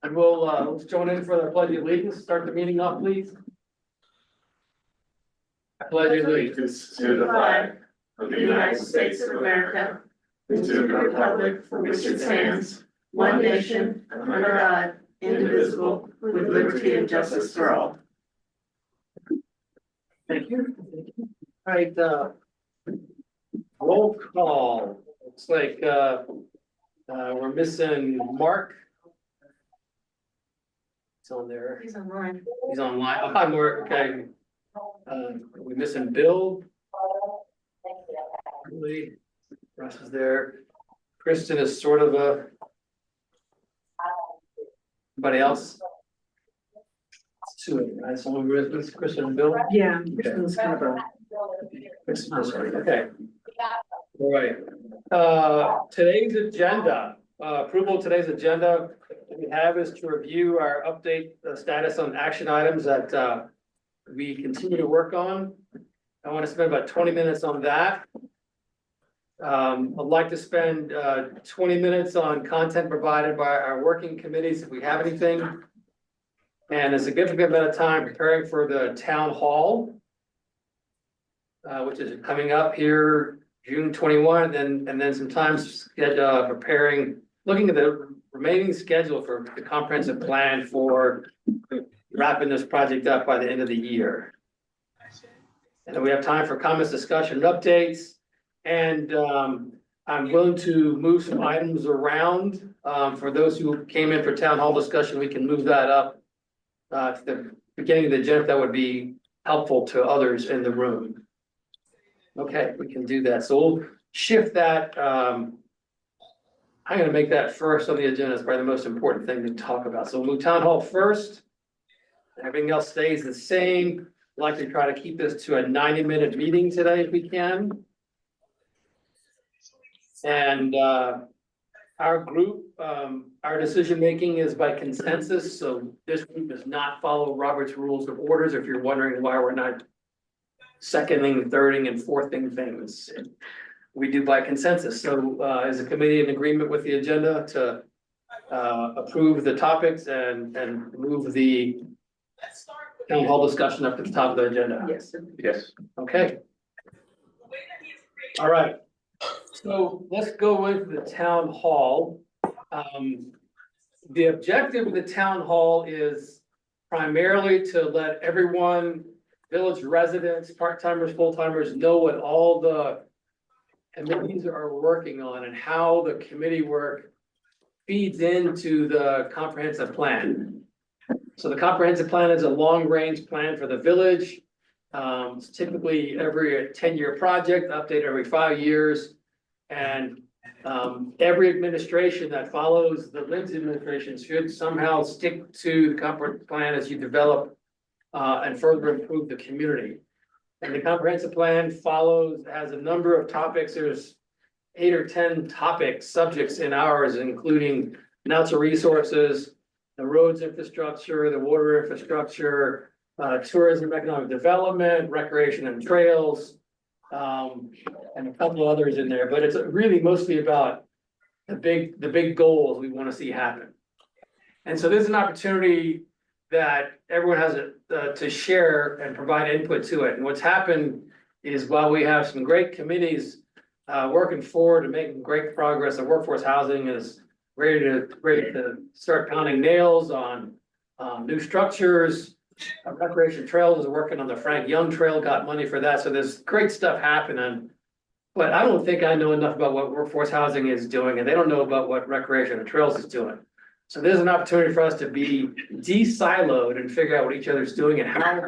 And we'll, let's join in for the pledge of allegiance. Start the meeting off, please. I pledge allegiance to the flag of the United States of America, and to the republic for which it stands, one nation, under God, indivisible, with liberty and justice for all. Thank you. All right, roll call. Looks like, we're missing Mark. It's on there. He's online. He's online. Oh, hi, Mark. Okay. We're missing Bill. Really, Russ is there. Kristen is sort of a. Anybody else? It's two of you, right? Someone with Kristen and Bill? Yeah, Kristen's kind of a. Okay. All right. Today's agenda, approval of today's agenda, what we have is to review our update status on action items that we continue to work on. I want to spend about 20 minutes on that. I'd like to spend 20 minutes on content provided by our working committees if we have anything. And a significant amount of time preparing for the town hall, which is coming up here June 21, and then some time preparing, looking at the remaining schedule for the comprehensive plan for wrapping this project up by the end of the year. And then we have time for comments, discussion, and updates. And I'm willing to move some items around. For those who came in for town hall discussion, we can move that up to the beginning of the agenda. That would be helpful to others in the room. Okay, we can do that. So we'll shift that. I'm gonna make that first on the agenda. It's probably the most important thing to talk about. So we'll move town hall first. Everything else stays the same. I'd like to try to keep this to a 90-minute meeting today if we can. And our group, our decision-making is by consensus. So this group does not follow Robert's Rules of Orders. If you're wondering why we're not seconding, thirding, and fourthing things, we do by consensus. So is the committee in agreement with the agenda to approve the topics and move the town hall discussion up to the top of the agenda? Yes. Yes. Okay. All right. So let's go with the town hall. The objective of the town hall is primarily to let everyone, village residents, part-timers, full-timers, know what all the committees are working on and how the committee work feeds into the comprehensive plan. So the comprehensive plan is a long-range plan for the village. It's typically every 10-year project, updated every 5 years. And every administration that follows the Lindsay administration should somehow stick to the comprehensive plan as you develop and further improve the community. And the comprehensive plan has a number of topics. There's 8 or 10 subjects in ours, including natural resources, the roads infrastructure, the water infrastructure, tourism, economic development, recreation and trails, and a couple of others in there. But it's really mostly about the big goals we want to see happen. And so there's an opportunity that everyone has to share and provide input to it. And what's happened is while we have some great committees working forward and making great progress, the workforce housing is ready to start pounding nails on new structures. Recreation Trails is working on the Frank Young Trail, got money for that. So there's great stuff happening. But I don't think I know enough about what workforce housing is doing, and they don't know about what Recreation and Trails is doing. So there's an opportunity for us to be de-siloed and figure out what each other's doing and how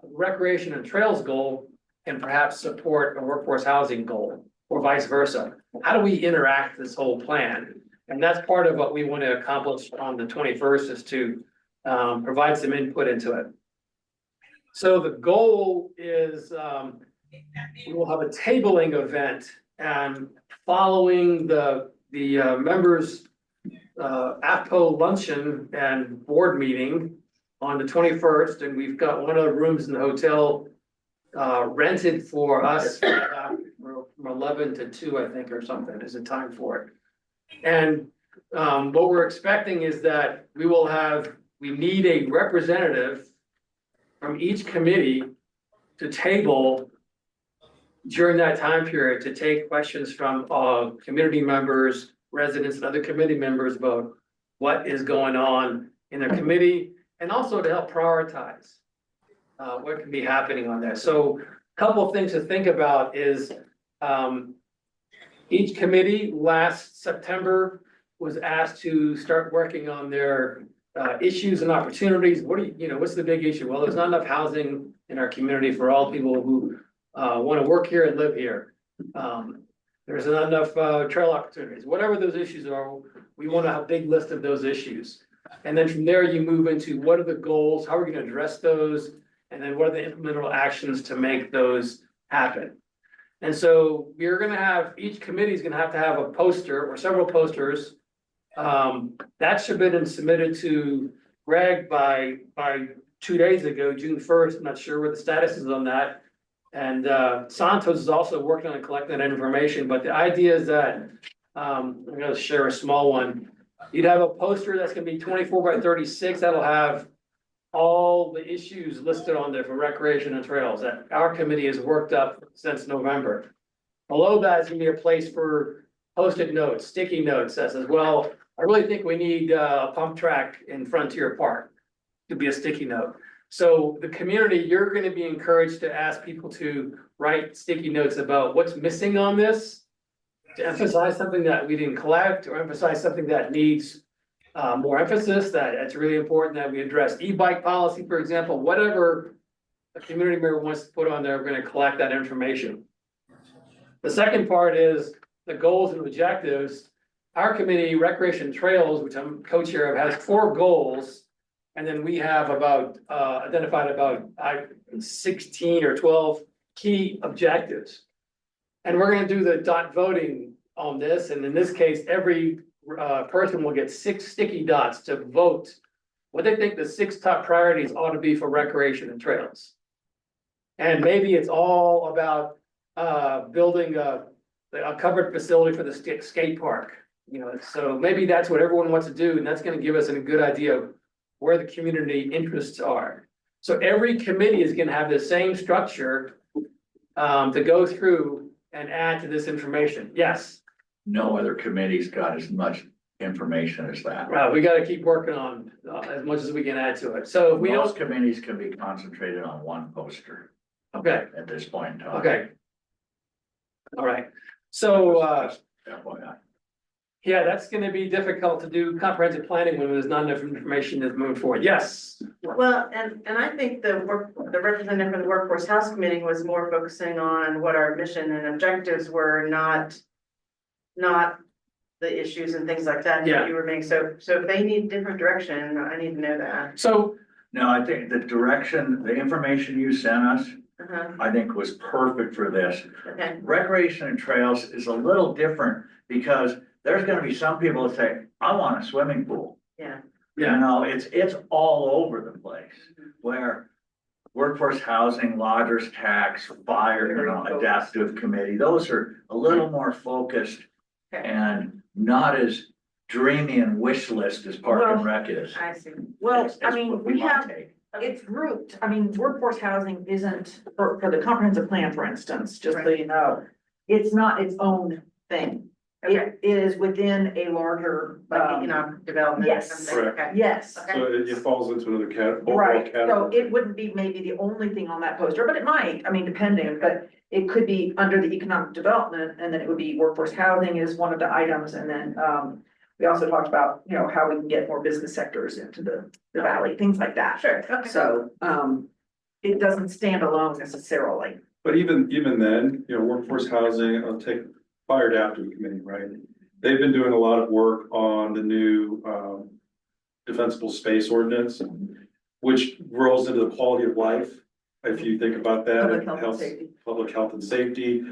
Recreation and Trails goal can perhaps support a workforce housing goal or vice versa. How do we interact this whole plan? And that's part of what we want to accomplish on the 21st is to provide some input into it. So the goal is we will have a tabling event and following the members APCO luncheon and board meeting on the 21st, and we've got one of the rooms in the hotel rented for us from 11 to 2, I think, or something is the time for it. And what we're expecting is that we need a representative from each committee to table during that time period to take questions from, community members, residents, and other committee members about what is going on in their committee, and also to help prioritize what can be happening on there. So a couple of things to think about is, each committee last September was asked to start working on their issues and opportunities. What's the big issue? Well, there's not enough housing in our community for all people who want to work here and live here. There's not enough trail opportunities. Whatever those issues are, we want to have a big list of those issues. And then from there, you move into what are the goals, how are we going to address those, and then what are the implementable actions to make those happen. And so we're gonna have, each committee is gonna have a poster or several posters. That should have been submitted to Greg by 2 days ago, June 1st. I'm not sure what the status is on that. And Santos is also working on collecting that information, but the idea is that, I'm gonna share a small one. You'd have a poster that's gonna be 24 by 36, that'll have all the issues listed on there for recreation and trails that our committee has worked up since November. Below that is gonna be a place for post-it notes, sticky notes that says, well, I really think we need a pump track in Frontier Park to be a sticky note. So the community, you're gonna be encouraged to ask people to write sticky notes about what's missing on this, to emphasize something that we didn't collect, or emphasize something that needs more emphasis, that it's really important that we address e-bike policy, for example, whatever a community member wants to put on there, we're gonna collect that information. The second part is the goals and objectives. Our committee, Recreation Trails, which I'm co-chair of, has 4 goals. And then we have identified about 16 or 12 key objectives. And we're gonna do the dot voting on this, and in this case, every person will get 6 sticky dots to vote what they think the 6 top priorities ought to be for recreation and trails. And maybe it's all about building a covered facility for the skate park, so maybe that's what everyone wants to do, and that's gonna give us a good idea of where the community interests are. So every committee is gonna have the same structure to go through and add to this information. Yes. No other committee's got as much information as that. We gotta keep working on as much as we can add to it. So if we Most don't, committees can be concentrated on one poster okay, at this point in time. okay. All right, so FYI. yeah, that's gonna be difficult to do comprehensive planning when there's not enough information that's moving forward. Yes. Well, and I think the representative from the Workforce House Committee was more focusing on what our mission and objectives were, not the issues and things like that Yeah. that you were making. So if they need different direction, I need to know that. So, No, I think the direction, the information you sent us, Uh-huh, I think was perfect for this. okay, Recreation and trails is a little different because there's gonna be some people that say, I want a swimming pool. yeah. yeah, It's all over the place, where workforce housing, lodgers tax, fire, adaptive committee, those are a little more focused Okay. and not as dreamy and wish list as Park and Rec is. I see. Well, It's I mean, what we might have, take. it's grouped, I mean, workforce housing isn't, for the comprehensive plan, for instance, just so you know. It's not its own thing. Okay, It is within a larger, like economic development or yes. something, okay. yes. Okay. So it falls into another overall Right, so category. it wouldn't be maybe the only thing on that poster, but it might, I mean, depending, but it could be under the economic development, and then it would be workforce housing is one of the items, and then, we also talked about, how we can get more business sectors into the valley, things like that. Sure, okay. So, it doesn't stand alone necessarily. But even then, workforce housing, I'll take fire adaptive committee, right? They've been doing a lot of work on the new defensible space ordinance, which rolls into the quality of life. If you think about that, Public health and safety. public health and safety.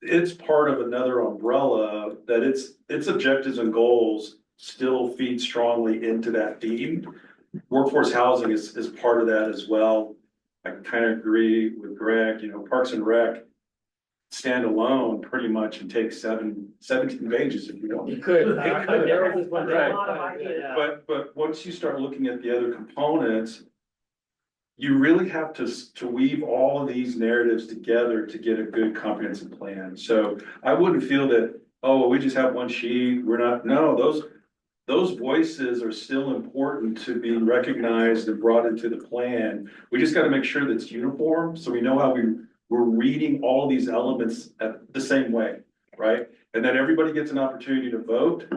It's part of another umbrella that its objectives and goals still feed strongly into that theme. Workforce housing is part of that as well. I kind of agree with Greg, Parks and Rec stand alone pretty much and take 17 pages if you You don't. could, I could narrow this one There's a down. lot of ideas. Yeah. But once you start looking at the other components, you really have to weave all of these narratives together to get a good comprehensive plan. So I wouldn't feel that, oh, well, we just have one sheet, we're not, no, those voices are still important to be recognized and brought into the plan. We just gotta make sure that it's uniform, so we know how we're reading all these elements at the same way, right? And then everybody gets an opportunity to vote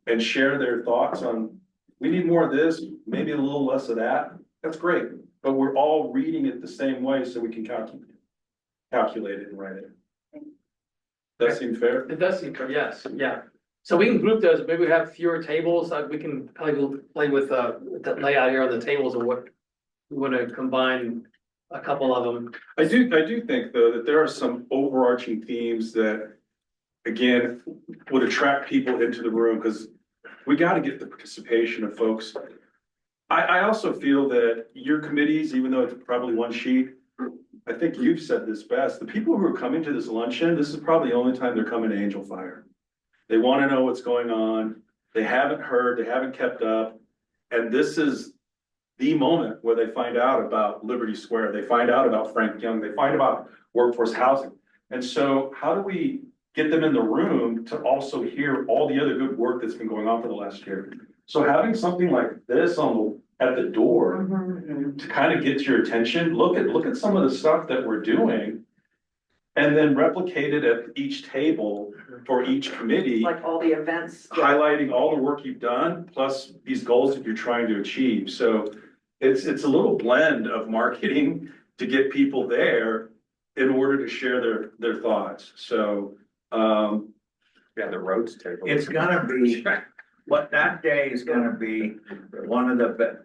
and share their thoughts on, we need more of this, maybe a little less of that. That's great, but we're all reading it the same way so we can calculate it and write it. That seem fair? It does seem, yes, yeah. So we can group those, maybe we have fewer tables, we can probably play with the layout here on the tables of what we wanna combine a couple of them. I do think though that there are some overarching themes that, again, would attract people into the room, because we gotta get the participation of folks. I also feel that your committees, even though it's probably one sheet, I think you've said this best, the people who are coming to this luncheon, this is probably the only time they're coming to Angel Fire. They wanna know what's going on, they haven't heard, they haven't kept up, and this is the moment where they find out about Liberty Square, they find out about Frank Young, they find about workforce housing. And so how do we get them in the room to also hear all the other good work that's been going on for the last year? So having something like this at the door to kind of get your attention, look at some of the stuff that we're doing. And then replicate it at each table for each committee, Like all the events. highlighting all the work you've done, plus these goals that you're trying to achieve. So it's a little blend of marketing to get people there in order to share their thoughts. So, yeah, the roads table. It's gonna be, what that day is gonna be one of the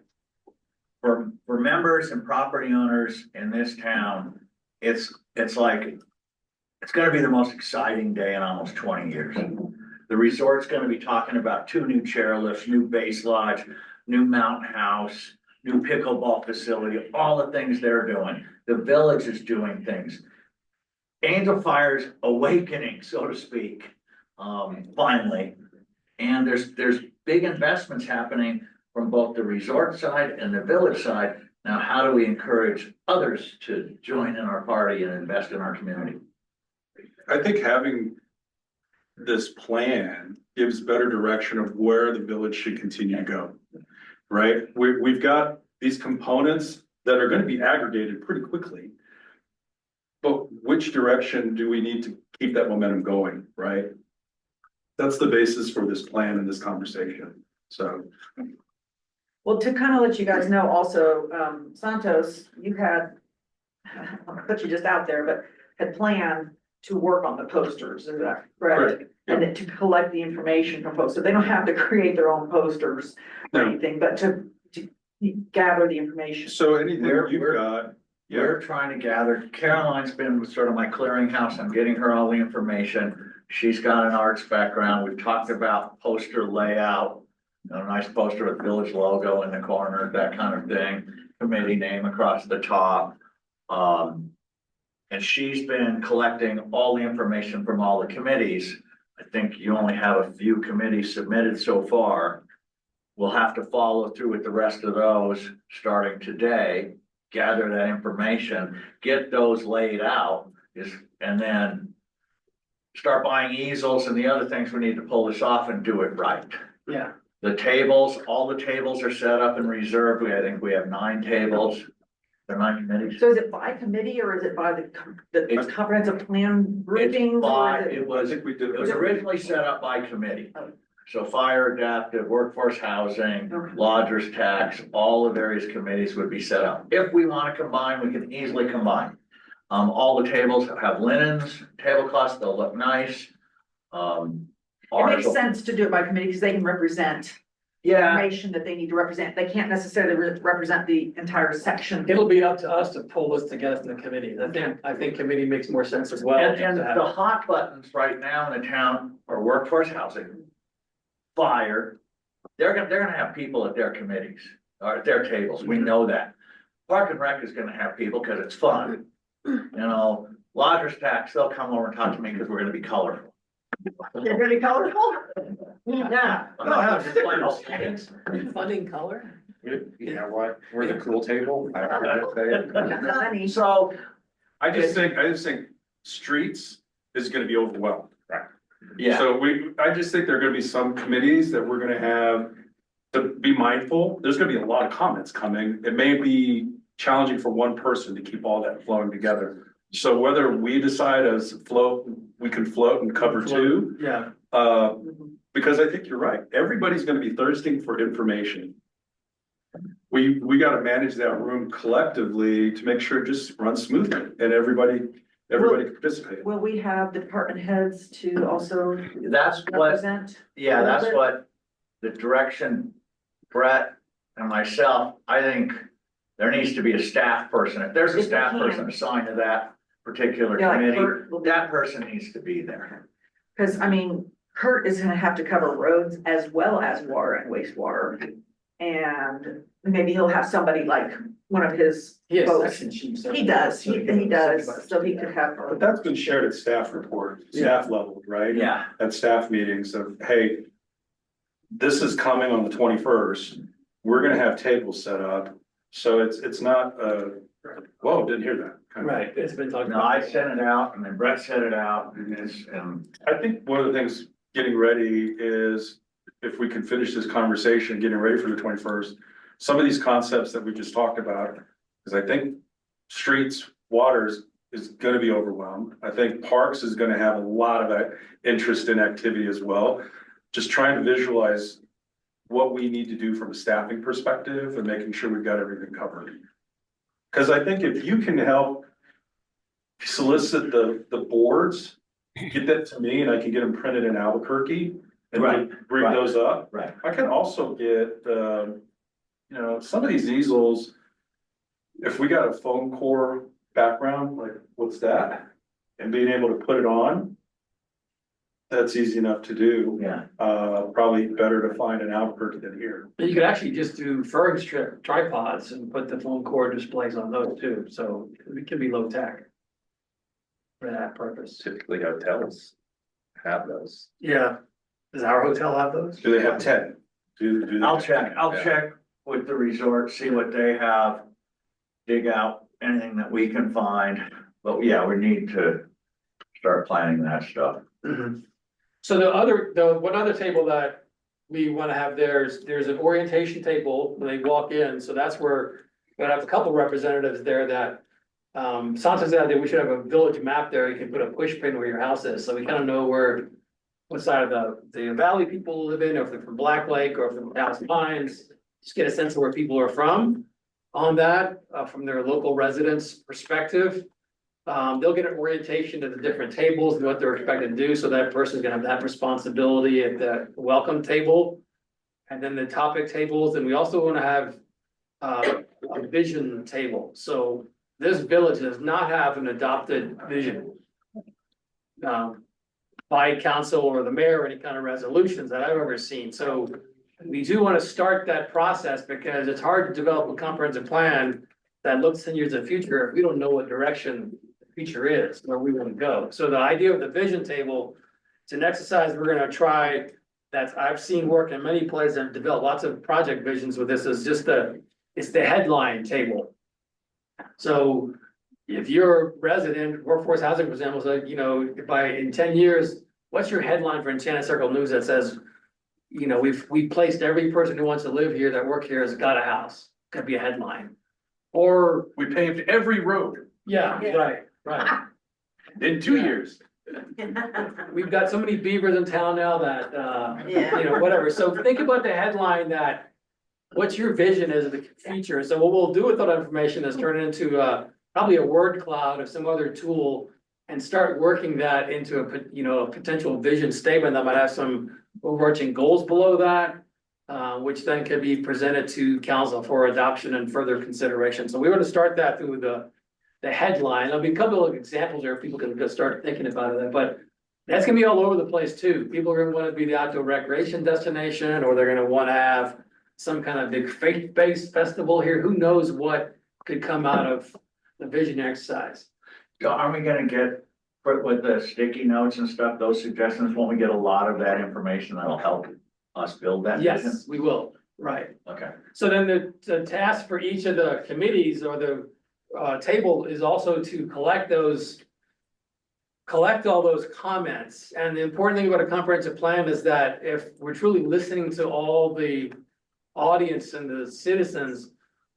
for members and property owners in this town, it's like, it's gonna be the most exciting day in almost 20 years. The resort's gonna be talking about 2 new chairlifts, new base lodge, new mountain house, new pickleball facility, all the things they're doing. The village is doing things. Angel Fire's awakening, so to speak, finally. And there's big investments happening from both the resort side and the village side. Now, how do we encourage others to join in our party and invest in our community? I think having this plan gives better direction of where the village should continue to go. Right? We've got these components that are gonna be aggregated pretty quickly. But which direction do we need to keep that momentum going, right? That's the basis for this plan and this conversation, so. Well, to kind of let you guys know also, Santos, you had, I'll put you just out there, but had planned to work on the posters, is that correct? Correct. And then to collect the information from folks, so they don't have to create their own posters or No. anything, but to gather the information. So anything We're- you've we're- got, yeah, We're trying to gather, Caroline's been sort of my clearinghouse, I'm getting her all the information. She's got an arts background, we've talked about poster layout, a nice poster with village logo in the corner, that kind of thing, committee name across the top. And she's been collecting all the information from all the committees. I think you only have a few committees submitted so far. We'll have to follow through with the rest of those starting today, gather that information, get those laid out, and then start buying easels and the other things we need to pull this off and do it right. Yeah, The tables, all the tables are set up and reserved. I think we have 9 tables. They're 9 committees. So is it by committee or is it by the It's- comprehensive plan groupings? It's by, or is it I was, think we did. it was originally set up by committee. Oh. So fire adaptive, workforce housing, Okay. lodgers tax, all the various committees would be set up. If we want to combine, we can easily combine. All the tables have linens, tablecloths, they'll look nice. It Ours makes will- sense to do it by committee because they can represent Yeah, information that they need to represent. They can't necessarily represent the entire section. it'll be up to us to pull this together from the committee. I think committee makes more sense as well. and to have- the hot buttons right now in the town are workforce housing, fire. They're gonna have people at their committees, or at their tables, we know that. Park and Rec is gonna have people because it's fun. You know, lodger's tax, they'll come over and talk to me because we're gonna be colorful. They're gonna be colorful? Yeah. They'll have stickers. Are you funding color? You know what, we're the cool table. I don't know what to say. Honey. So, I just think streets is gonna be overwhelmed. yeah, So I just think there are gonna be some committees that we're gonna have to be mindful. There's gonna be a lot of comments coming. It may be challenging for one person to keep all that flowing together. So whether we decide as float, we can float and cover two, Yeah. because I think you're right. Everybody's gonna be thirsting for information. We gotta manage that room collectively to make sure it just runs smoothly and everybody can participate. Will we have the department heads to also that's what, represent? yeah, a little that's bit? what the direction Brett and myself, I think there needs to be a staff person. If there's a If we staff can. person assigned to that particular Yeah, like committee, Kurt will be- that person needs to be there. Cause I mean, Kurt is gonna have to cover roads as well as water and wastewater. And maybe he'll have somebody like one of his He has folks. section chiefs. He does, he does, so he could have. But that's been shared at staff report, staff level, right? Yeah, At staff meetings of, hey, this is coming on the 21st. We're gonna have tables set up. So it's not, whoa, didn't hear that. Right, it's been talked no, about. I sent it out and then Brett sent it out and it's, I think one of the things getting ready is if we can finish this conversation, getting ready for the 21st, some of these concepts that we just talked about, because I think streets, waters is gonna be overwhelmed. I think parks is gonna have a lot of that interest in activity as well. Just trying to visualize what we need to do from a staffing perspective and making sure we've got everything covered. Because I think if you can help solicit the boards, get that to me and I can get them printed in Albuquerque and Right, bring right. those up. right. I can also get, some of these easels, if we got a foam core background, like what's that? And being able to put it on, that's easy enough to do. Yeah, Probably better to find in Albuquerque than here. And you could actually just do furring strip tripods and put the foam core displays on those too, so it can be low tech. For that purpose. Typically hotels have those. Yeah. Does our hotel have those? Do they have 10? Do they? I'll check Yeah. with the resort, see what they have. Dig out anything that we can find, but yeah, we need to start planning that stuff. Mhm. So one other table that we wanna have there's an orientation table when they walk in, so that's where. We're gonna have a couple representatives there that, Santa's the idea, we should have a village map there, you can put a push pin where your house is, so we kinda know what side of the valley people live in, or if they're from Black Lake, or if they're from Dallas Pines. Just get a sense of where people are from on that, from their local residents' perspective. They'll get an orientation to the different tables and what they're expected to do, so that person's gonna have that responsibility at the welcome table. And then the topic tables, and we also wanna have a vision table, so this village does not have an adopted vision. By council or the mayor, or any kind of resolutions that I've ever seen, so we do wanna start that process, because it's hard to develop a comprehensive plan that looks 10 years in the future if we don't know what direction the future is, where we wanna go. So the idea of the vision table, it's an exercise we're gonna try, that I've seen work in many places and developed lots of project visions with this, is just it's the headline table. So if you're a resident, workforce housing, for example, is like, in 10 years, what's your headline for Enchanted Circle News that says, we placed every person who wants to live here, that work here, has got a house, could be a headline. Or, We paved every road yeah, right. in 2 years. We've got so many beavers in town now that, Yeah. whatever, so think about the headline that. What's your vision as the future, so what we'll do with that information is turn it into probably a word cloud or some other tool. And start working that into a potential vision statement that might have some overarching goals below that. Which then could be presented to council for adoption and further consideration, so we want to start that through the headline. There'll be a couple of examples there, people can just start thinking about it, but. That's gonna be all over the place too, people are gonna wanna be the outdoor recreation destination, or they're gonna wanna have. Some kind of big faith-based festival here, who knows what could come out of the vision exercise. So are we gonna get, with the sticky notes and stuff, those suggestions, won't we get a lot of that information that'll help us build that vision? Yes, we will, right. Okay, So then the task for each of the committees or the table is also to collect all those comments. And the important thing about a comprehensive plan is that if we're truly listening to all the audience and the citizens,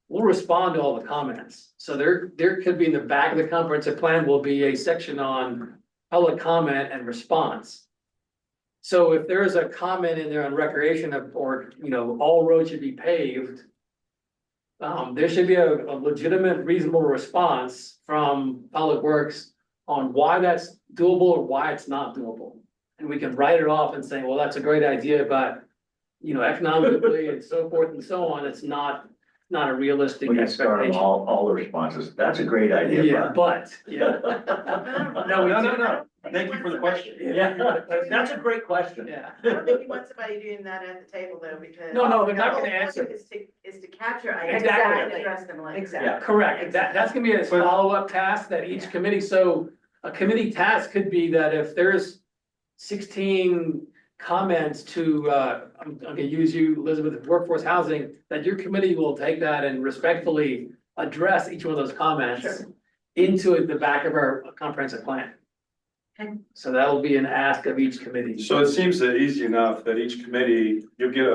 we'll respond to all the comments. So there could be in the back of the comprehensive plan will be a section on public comment and response. So if there is a comment in there on recreation or, all roads should be paved, there should be a legitimate, reasonable response from Public Works on why that's doable or why it's not doable. And we can write it off and say, well, that's a great idea, but, economically and so forth and so on, it's not a realistic we can start expectation. all the responses. That's a great idea, Yeah, Brian. No, Thank you for the question. Yeah, that's a great question. yeah. I don't think you want somebody doing that at the table though, because. No, they're not gonna the whole answer. point Is to capture ideas Exactly. and address them later. Exactly. Yeah. Correct, that's gonna be a follow-up task that each committee, so a committee task could be that if there's 16 comments to, I'm gonna use you, Elizabeth, workforce housing, that your committee will take that and respectfully address each one of those comments Sure. into the back of our comprehensive plan. Okay. So that'll be an ask of each committee. So it seems that easy enough that each committee, you'll get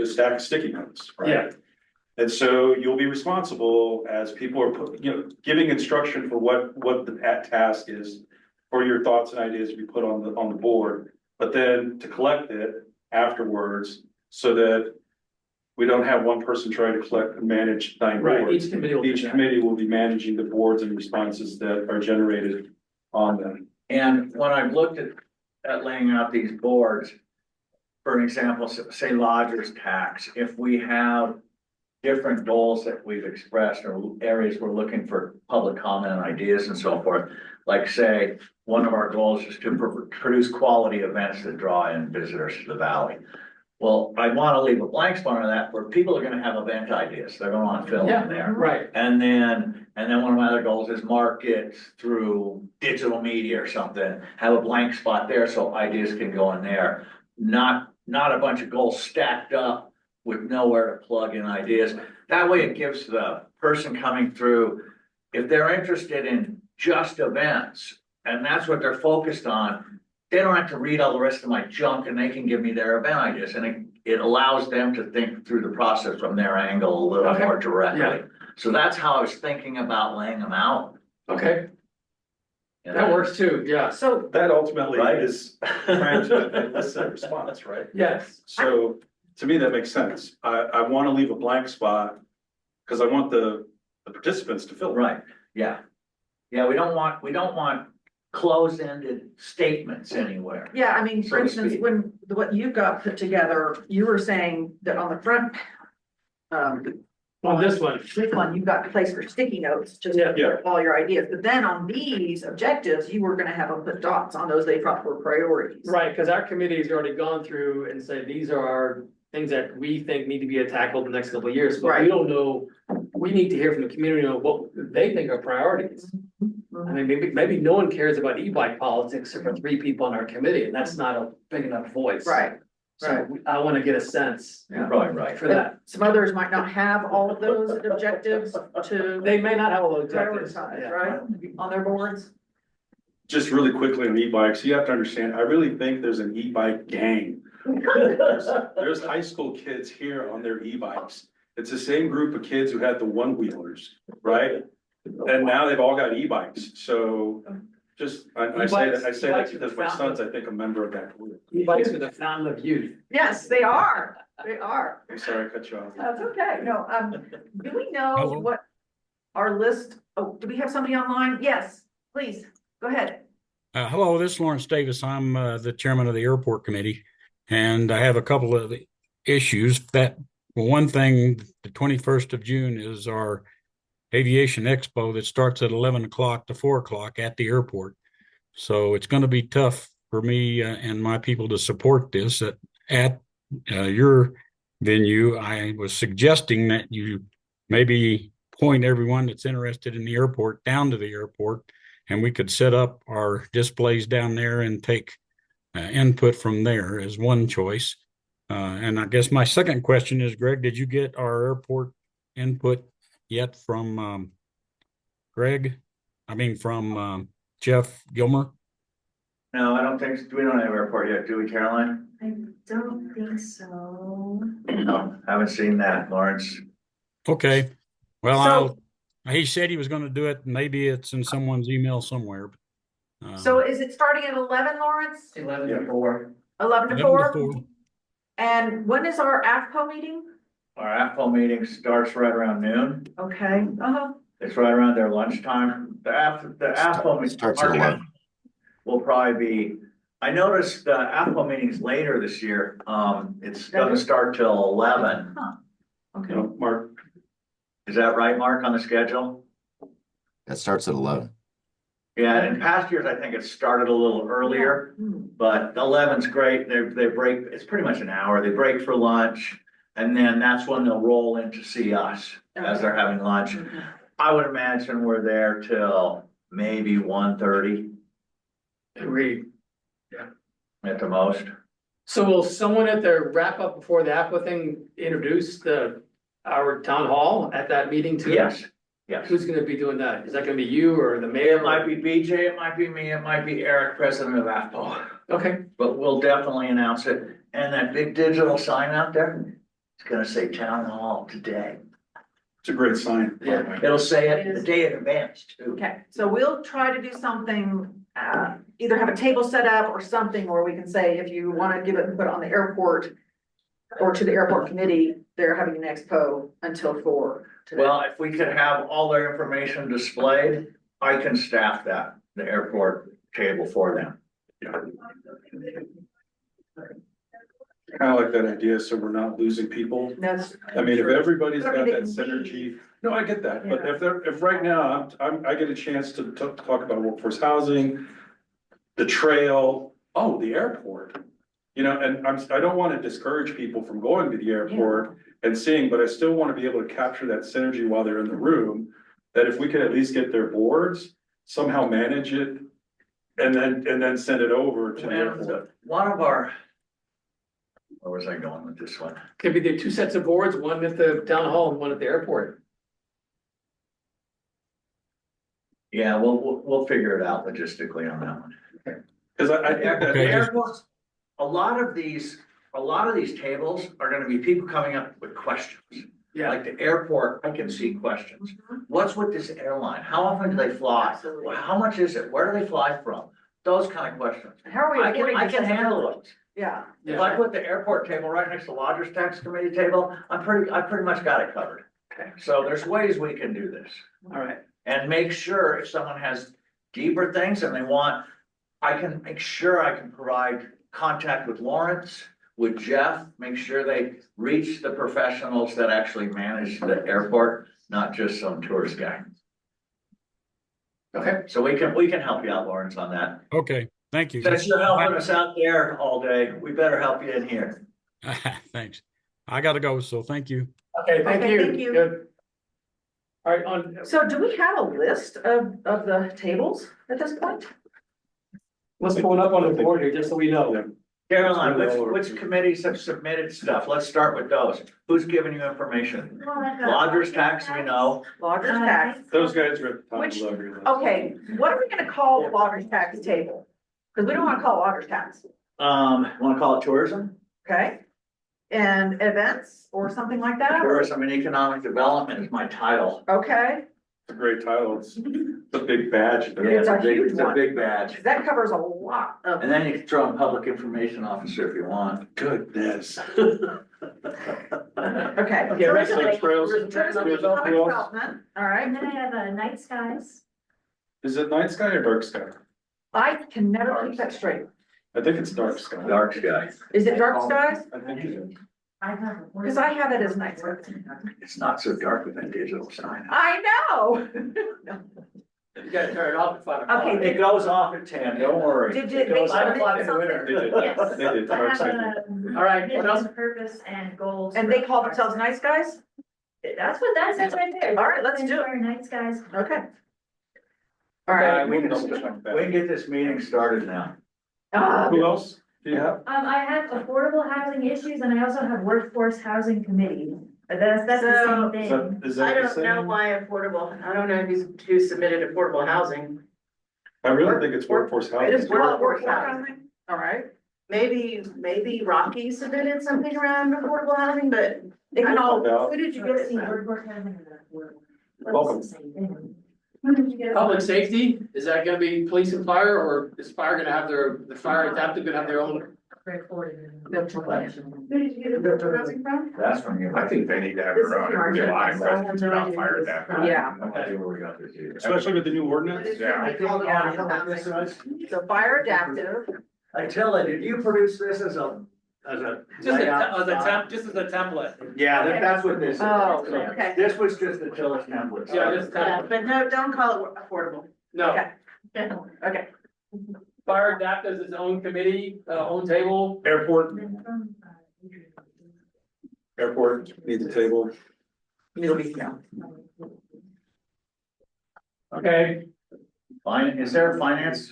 a stack of sticky notes, right? Yeah, And so you'll be responsible as people are giving instruction for what the task is for your thoughts and ideas to be put on the board, but then to collect it afterwards so that we don't have one person trying to collect and manage 9 right, boards. each committee will do Each that. committee will be managing the boards and responses that are generated on them. And when I've looked at laying out these boards, for an example, say lodger's tax, if we have different goals that we've expressed or areas we're looking for public comment and ideas and so forth, like say, one of our goals is to produce quality events that draw in visitors to the valley. Well, I want to leave a blank spot on that where people are gonna have event ideas, they're gonna want to fill Yeah, in there. right, And then one of my other goals is market through digital media or something, have a blank spot there so ideas can go in there. Not a bunch of goals stacked up with nowhere to plug in ideas. That way it gives the person coming through, if they're interested in just events, and that's what they're focused on, they don't have to read all the rest of my junk and they can give me their event ideas. And it allows them to think through the process from their angle a little Okay. more directly. Yeah. So that's how I was thinking about laying them out. okay, you that know? works too, yeah, So, That ultimately Right. is trying to elicit a response, right? yes, So to me, that makes sense. I want to leave a blank spot because I want the participants to fill it. Right, yeah. Yeah, we don't want close-ended statements anywhere. yeah, I mean, for So to instance, speak. when, what you got put together, you were saying that on the front. on this one, This one, you've got a place for sticky notes, just Yeah. for all your ideas, but then on these objectives, you were gonna have them put dots on those they thought were priorities. right, because our committee's already gone through and said, these are our things that we think need to be tackled in the next couple of years, but we Right. don't know. We need to hear from the community on what they think are priorities. I mean, maybe no one cares about e-bike politics except for 3 people on our committee, and that's not a big enough voice. Right, So I want to get a sense Right, right. for that. some others might not have all of those objectives to They may not have all those objectives. prioritize, Yeah. right, on their boards. Just really quickly on e-bikes, you have to understand, I really think there's an e-bike gang. There's high school kids here on their e-bikes. It's the same group of kids who had the one-wheelers, right? And now they've all got e-bikes, so just, I say that E-bikes because my son's, I think, a member of that group. E-bikes are the fountain of youth. Yes, they are, they are. I'm sorry, I cut you off. That's okay, no, do we know Hello? what our list, oh, do we have somebody online? Yes, please, go ahead. Hello, this is Lawrence Davis. I'm the chairman of the airport committee, and I have a couple of issues. One thing, the 21st of June is our aviation expo that starts at 11 o'clock to 4 o'clock at the airport. So it's going to be tough for me and my people to support this at your venue. I was suggesting that you maybe point everyone that's interested in the airport down to the airport, and we could set up our displays down there and take input from there is one choice. And I guess my second question is, Greg, did you get our airport input yet from Greg? I mean, from Jeff Gilmer? No, I don't think, we don't have airport yet, do we, Caroline? I don't think so. No, haven't seen that, Lawrence. Okay. Well, So- he said he was going to do it. Maybe it's in someone's email somewhere. So is it starting at 11, Lawrence? 11-4. 11 to 11 to 4? 4. And when is our AFCO meeting? Our AFCO meeting starts right around noon. Okay, It's right around their lunchtime. The AFCO meeting. Starts at 11. Will probably be, I noticed the AFCO meeting's later this year. It's gonna start till 11. okay. You know, Mark, Is that right, Mark, on the schedule? That starts at 11. Yeah, in past years, I think it started a little earlier, but 11's great. They break, it's pretty much an hour. They break for lunch. And then that's when they'll roll in to see us as they're having lunch. I would imagine we're there till maybe 1:30 Agreed. at the most. So will someone at the wrap up before the APA thing introduce our town hall at that meeting too? Yes, yes. Who's gonna be doing that? Is that gonna be you or the mayor? It might be BJ, it might be me, it might be Eric, president of AFPO, Okay, but we'll definitely announce it. And that big digital sign out there, it's gonna say town hall today. it's a great sign. Yeah. It'll say it the day in advance too. Okay, so we'll try to do something, either have a table set up or something where we can say, if you wanna give it and put it on the airport or to the airport committee, they're having an expo until 4 today. Well, if we could have all their information displayed, I can staff that, the airport table for them. Kind of like that idea, so we're not losing people. That's. I mean, if everybody's But I got mean, that they can synergy, no, I get that, but Yeah. if right now, I get a chance to talk about workforce housing, the trail, the airport. You know, and I don't want to discourage people from going to the airport and seeing, but I still want to be able to capture that synergy while they're in the room. That if we could at least get their boards, somehow manage it, and then send it over to the airport. One of our, where was I going with this one? could be the two sets of boards, one at the town hall and one at the airport. Yeah, we'll figure it out logistically on that one. Cause I think that. Okay. Airports, a lot of these tables are gonna be people coming up with questions. Yeah, Like the airport, I can see questions. What's with this airline? How often do they fly? Absolutely. How much is it? Where do they fly from? Those kind of questions. How are we I affording can this? handle those. Yeah, If I put the airport table right next to Lodgers Tax Committee table, I pretty much got it covered. Okay. So there's ways we can do this. all right. And make sure if someone has deeper things and they want, I can make sure I can provide contact with Lawrence, with Jeff, make sure they reach the professionals that actually manage the airport, not just some tourist guy. Okay. So we can help you out, Lawrence, on that. Okay. Thank you. Since you're helping us out there all day, we better help you in here. Thanks. I gotta go, so thank you. Okay, thank Okay, you. thank you. Good. All right, on, so do we have a list of the tables at this point? let's pull it up on the board here, just so we know. Caroline, which committees have submitted stuff? Let's start with those. Who's giving you information? Lodgers Tax, we know. Lodgers tax. Those guys are at the top of Which- the lottery list. Okay, what are we gonna call the lodgers tax table? Cause we don't wanna call it lodgers tax, Wanna call it tourism? okay? And events or something like that? Tourism and economic development is my title. Okay, It's a great title, it's a big badge. It's a huge It's a one. big badge. 'cause that covers a lot of. And then you can throw in public information officer if you want. Goodness. Okay. Okay, rest So trails, Tourism, trails, economic who else? development, all right, And then I have Night Skies. Is it night sky or dark sky? I can never keep that straight. I think it's dark sky. Dark sky. Is it dark skies? I think it is. I have. Cause I have it as night skies. It's not so dark with that digital sign. I know. You gotta turn it off at 5 o'clock. Okay. It goes off at 10, don't worry. Did It you? goes they- 5 o'clock in the winter. They did. Yes. They did, I dark have sky. a All right, what else? vision, purpose and goals. And they call themselves night skies? That's what that says right there. All right, let's do it. Very nice, guys. Okay. All right. We can get this meeting started now. Who else do you have? I have affordable housing issues and I also have workforce housing committee. That's the So- same Is thing. that, is I that the don't know same? why affordable, I don't know who submitted affordable housing. I really think it's workforce It housing. is workforce housing. All right. Maybe Rocky submitted something around affordable housing, but It can all, About- who did you get it See, from? workforce housing and affordable. Welcome. It's the same thing. Who did you get it from? Public safety, is that gonna be police and fire, or is fire gonna have the fire adaptive gonna have their own? Recorded. Who did you get affordable housing from? That's from you. I think they need to have This is their own, March. there's a lot of I have questions no about idea fire who this adapter. is. Yeah. No idea where we got this either. Especially with the new ordinance? Yeah. They called it Yeah. affordable housing. So fire adaptive, Attila, did you produce this as a layout? Just as a template. Yeah, that's what this is. Oh, okay. This was just Attila's template. Yeah, just Yeah, template. but no, don't call it affordable. No, Okay. Okay. fire adaptive is its own committee, own table. Airport, airport needs a table. It'll be, yeah. Okay, Is there a finance?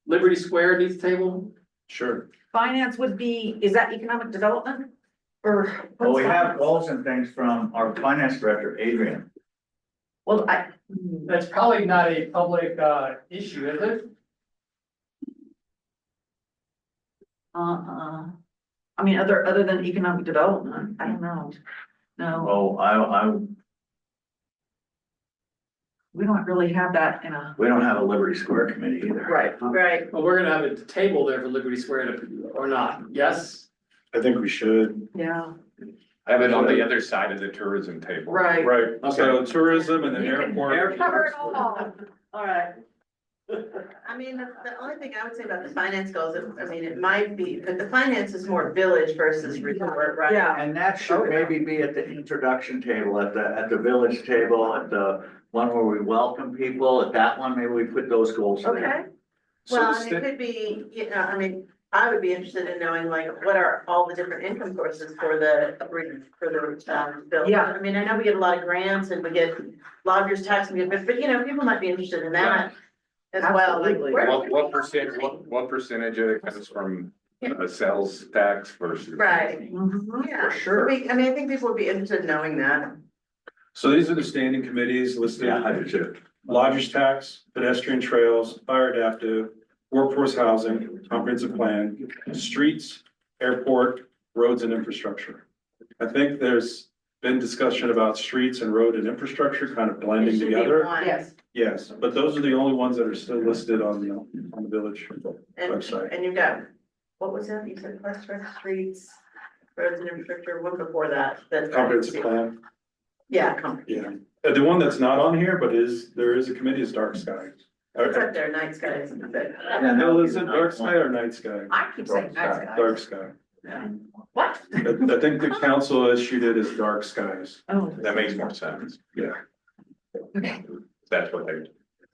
Liberty Square needs a table. Sure. Finance would be, is that economic development? Or? Well, we have goals and things from our finance director, Adrian. Well, That's probably not a public, issue, is it? I mean, other than economic development, I don't know. No, Well, I, we don't really have that in a. we don't have a Liberty Square committee either. Right. Right. Well, we're gonna have a table there for Liberty Square or not, yes? I think we should. Yeah. Have it on the other side of the tourism table. Right. Right, so tourism and then You can airport. cover it all. All right. I mean, the only thing I would say about the finance goals, I mean, it might be, but the finance is more village versus resort, right? Yeah. And that should maybe be at the introduction table, at the village table, at the one where we welcome people, at that one, maybe we put those goals there. Okay, So well, the and sta- it could be, you know, I mean, I would be interested in knowing like, what are all the different income sources for the bill? Yeah. I mean, I know we get a lot of grants and we get lodgers tax, but you know, people might be interested in that as well, like. Absolutely. where- What percentage of it comes from sales tax versus? Right, Mhm. yeah. For sure. I mean, I think people would be interested in knowing that. So these are the standing committees listed. Yeah, I do too. Lodgers tax, pedestrian trails, fire adaptive, workforce housing, comprehensive plan, streets, airport, roads and infrastructure. I think there's been discussion about streets and road and infrastructure kind of It blending should be together. one. Yes. Yes, but those are the only ones that are still listed on the village website. And you've got, what was that, you said, Western Streets, roads and infrastructure, one before that, that's. Comprehensive plan, Yeah, yeah. The one that's not on here, but there is a committee is dark sky. it's up there, night skies, but. No, is it dark sky or night sky? I keep saying nice guys. Dark sky. What? I think the council issued it as dark skies. Oh, That makes more sense. Yeah. That's what they.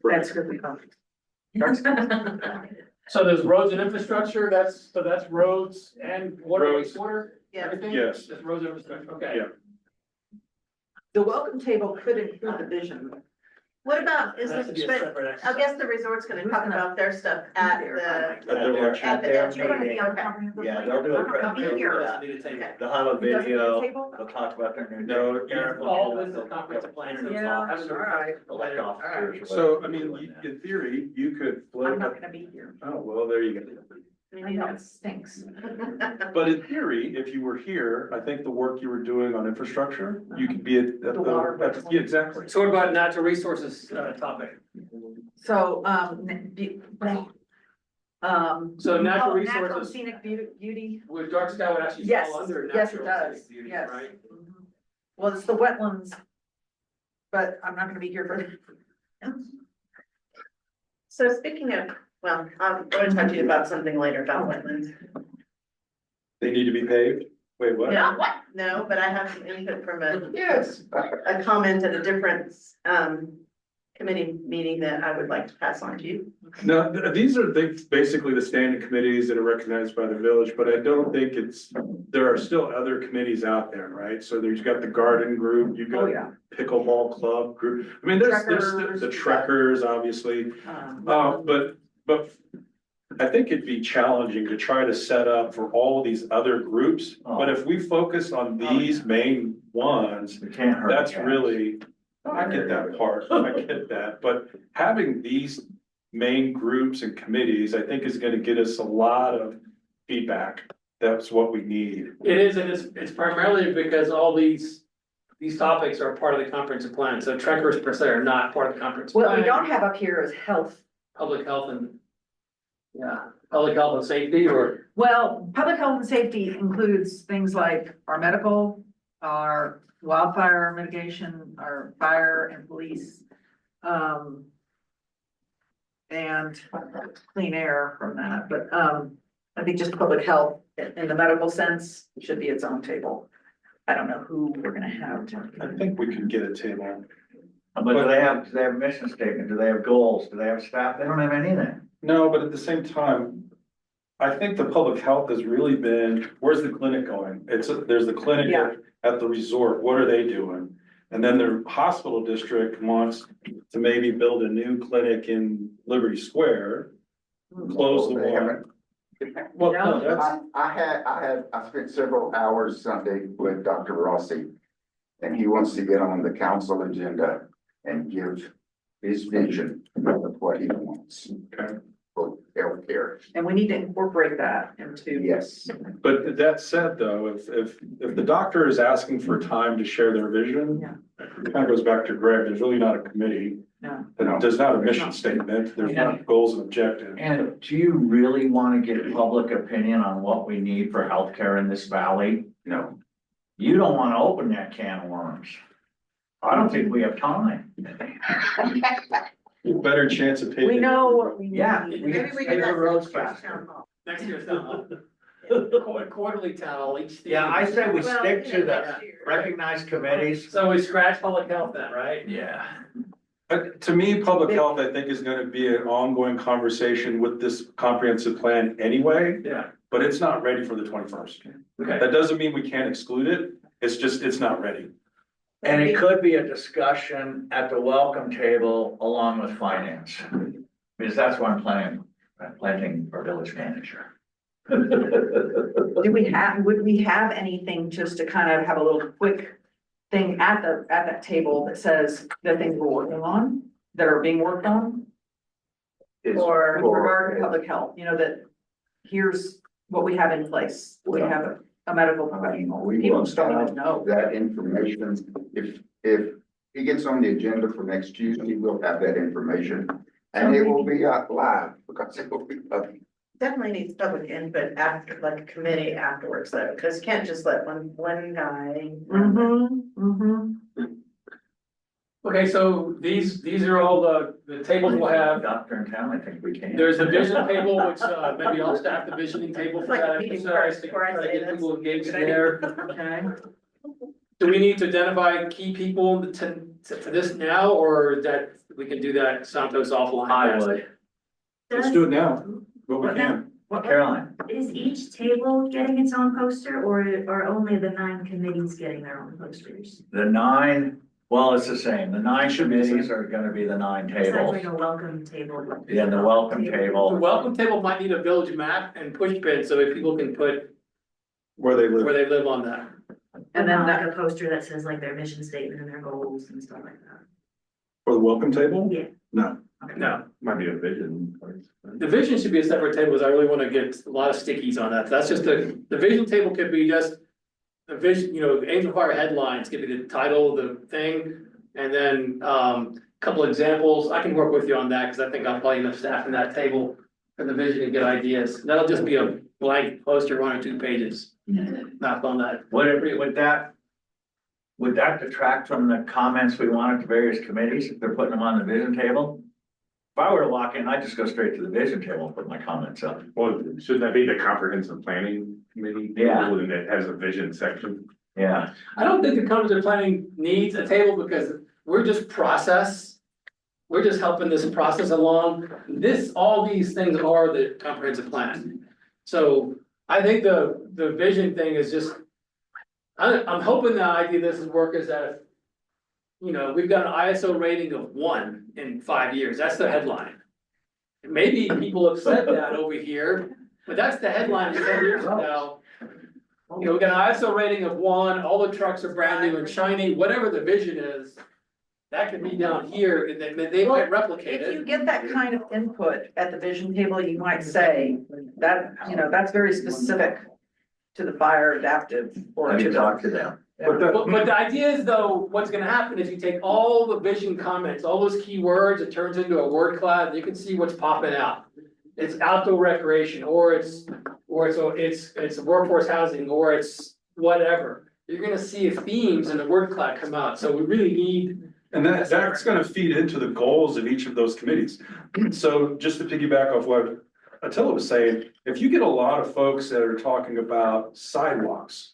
that's good. We call it. So there's roads and infrastructure, that's roads and water, Roads. wastewater, Yeah, everything? Yes. Just roads and infrastructure, okay. Yeah. The welcome table could include the vision. what about, is That should be this, a but separate I exercise. guess the resort's gonna talk about their stuff at the, At their workshop. at the entry. Okay. Yeah, they'll do a I'll be here. presentation. They'll have a video, they'll talk about their new. No, All this is comprehensive plan, so it's all. Yeah, alright. Elect officers. So, I mean, in theory, you could I'm flip, not gonna be here. oh, well, there you go. I know, it stinks. But in theory, if you were here, I think the work you were doing on infrastructure, you could be at The water. yeah, exactly. So what about natural resources, topic? So, So natural oh, resources Scenic beauty. with dark sky would actually Yes, fall under yes, it natural does, beauty, yes. right? Well, it's the wetlands. But I'm not gonna be here for. So speaking of, well, I'm going to talk to you about something later about wetlands. They need to be paved? Wait, what? No, but I have some input from Yes. a comment at a different, committee meeting that I would like to pass on to you. Now, these are basically the standing committees that are recognized by the village, but I don't think there are still other committees out there, right? So there's got the garden group, you've Oh, got yeah. pickleball club group. I mean, there's Trekkers. the trekkers, obviously. But I think it'd be challenging to try to set up for all these other groups. But if we focus on these main ones, We can't hurt. that's cats. really, I get that part, I get that, but having these main groups and committees, I think is gonna get us a lot of feedback. That's what we need. It is, and it's primarily because all these topics are part of the comprehensive plan, so trekkers per se are not part of the comprehensive What we plan. don't have up here is health. Public health and, yeah, public health and safety, or, Well, public health and safety includes things like our medical, our wildfire mitigation, our fire and police. And clean air from that, but, I think just public health in the medical sense should be its own table. I don't know who we're gonna have. I think we could get a table. But do they have a mission statement? Do they have goals? Do they have staff? They don't have anything. No, but at the same time, I think the public health has really been, where's the clinic going? There's the clinic Yeah. at the resort, what are they doing? And then their hospital district wants to maybe build a new clinic in Liberty Square, close the They one. haven't. Well, no, that's, I spent several hours Sunday with Dr. Rossi. And he wants to get on the council agenda and give his vision of what he wants okay. for healthcare. And we need to incorporate that into. Yes. But that said, though, if the doctor is asking for time to share their vision. Yeah. It kind of goes back to Greg, there's really not a committee. No. There's not a mission statement, there's not goals and objectives. And do you really want to get public opinion on what we need for healthcare in this valley? No. You don't want to open that can of worms. I don't think we have time. Better chance of paying. We know what we need. Yeah. Maybe we can do pave the that roads next year's faster. town hall. next year's town hall. Quarterly town hall, each. Yeah, I say we Well, stick to the next year. recognized committees. So we scratch public health then, right? Yeah. To me, public health, I think, is gonna be an ongoing conversation with this comprehensive plan anyway, Yeah. but it's not ready for the 21st. Okay. That doesn't mean we can't exclude it, it's just, it's not ready. And it could be a discussion at the welcome table along with finance. Because that's what I'm planning for village manager. Would we have anything just to kind of have a little quick thing at that table that says the things we're working on, that are being worked on? Or in regard to public health, you know, that here's what we have in place. We have a medical professional. We People will just don't even have know. that information. If he gets on the agenda for next Tuesday, we'll have that information. And it will be live because it will be up. Definitely needs public input after, like a committee afterwards though, because you can't just let one guy. Okay, so these are all the tables we'll have. Doctor in town, I think we can. There's a vision table, which, maybe I'll staff the visioning table for Like that a meeting exercise first to before I try to say get this. people engaged there. Okay. Do we need to identify key people for this now, or that we can do that Santos offline? I would. Let's do it now, but we What now? can. Caroline, Is each table getting its own poster or only the 9 committees getting their own posters? the 9, well, it's the same. The 9 Should be the same. committees are gonna be the 9 It's tables. like a welcome table. Yeah, the welcome The table. welcome table might need a village map and push pin so that people can put Where they where live. they live on that. And then like a poster that says like their mission statement and their goals and stuff like that. For the welcome table? Yeah. No. No, Might be a vision. the vision should be a separate table, because I really wanna get a lot of stickies on that. That's just the vision table could be just the vision, you know, Angel Fire headlines could be the title of the thing. And then, couple examples. I can work with you on that, because I think I'll probably enough staff in that table for the vision to get ideas. That'll just be a blank poster, 1 or 2 pages. Not on that. Would that detract from the comments we want at the various committees if they're putting them on the vision table? If I were to walk in, I'd just go straight to the vision table and put my comments up. Well, shouldn't that be the comprehensive planning committee? Yeah. And it has a vision section. Yeah, I don't think the comprehensive planning needs a table, because we're just process. We're just helping this process along. All these things are the comprehensive plan. So I think the vision thing is just, I'm hoping the idea of this is work is that, you know, we've got an ISO rating of 1 in 5 years. That's the headline. Maybe people have said that over here, but that's the headline 10 years from now. You know, we got an ISO rating of 1, all the trucks are brand new and shiny, whatever the vision is. That could be down here, and they might replicate If you it. get that kind of input at the vision table, you might say that, you know, that's very specific to the fire adaptive or Have to you the. talked to them? But the idea is though, what's gonna happen is you take all the vision comments, all those keywords, it turns into a word cloud, you can see what's popping out. It's outdoor recreation, or it's workforce housing, or it's whatever. You're gonna see themes in the word cloud come out, so we really need. And that's gonna feed into the goals of each of those committees. So just to piggyback off what Attila was saying, if you get a lot of folks that are talking about sidewalks,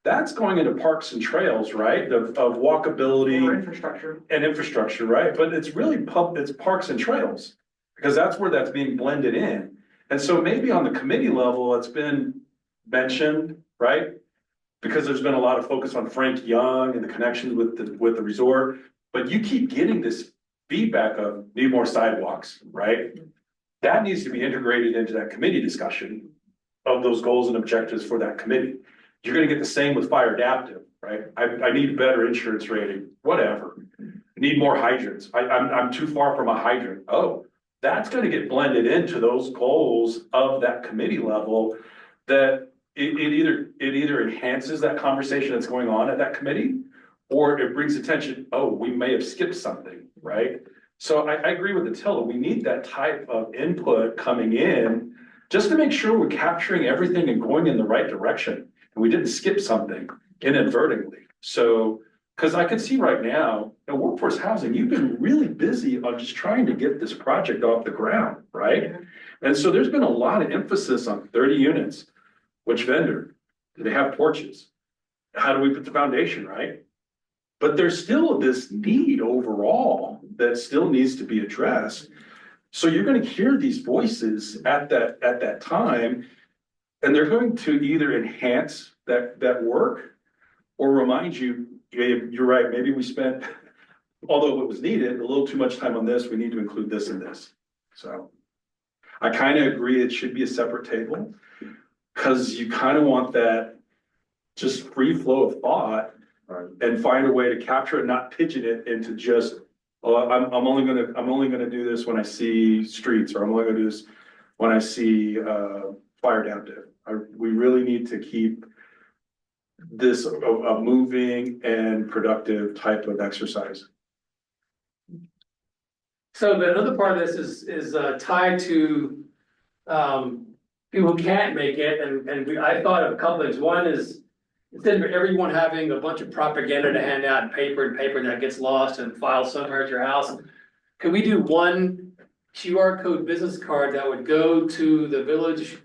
that's going into parks and trails, right, of walkability. Or infrastructure. And infrastructure, right? But it's really it's parks and trails, because that's where that's being blended in. And so maybe on the committee level, it's been mentioned, right? Because there's been a lot of focus on Frank Young and the connections with the resort, but you keep getting this feedback of need more sidewalks, right? That needs to be integrated into that committee discussion of those goals and objectives for that committee. You're gonna get the same with fire adaptive, right? I need a better insurance rating, whatever. Need more hydrants. I'm too far from a hydrant. Oh, that's gonna get blended into those goals of that committee level. That it either enhances that conversation that's going on at that committee, or it brings attention, oh, we may have skipped something, right? So I agree with Attila, we need that type of input coming in, just to make sure we're capturing everything and going in the right direction. And we didn't skip something inadvertently. So, because I can see right now, in workforce housing, you've been really busy on just trying to get this project off the ground, right? And so there's been a lot of emphasis on 30 units. Which vendor? Do they have porches? How do we put the foundation, right? But there's still this need overall that still needs to be addressed. So you're gonna hear these voices at that time, and they're going to either enhance that work or remind you, hey, you're right, maybe we spent, although it was needed, a little too much time on this, we need to include this and this. So I kind of agree it should be a separate table. Cause you kind of want that just free flow of thought and find a way to capture it, not pigeon it into just, oh, I'm only gonna do this when I see streets, or I'm only gonna do this when I see fire adaptive. We really need to keep this a moving and productive type of exercise. So the another part of this is tied to, people who can't make it, and I thought of a couple things. One is, instead of everyone having a bunch of propaganda to hand out in paper that gets lost and filed somewhere at your house, could we do one QR code business card that would go to the village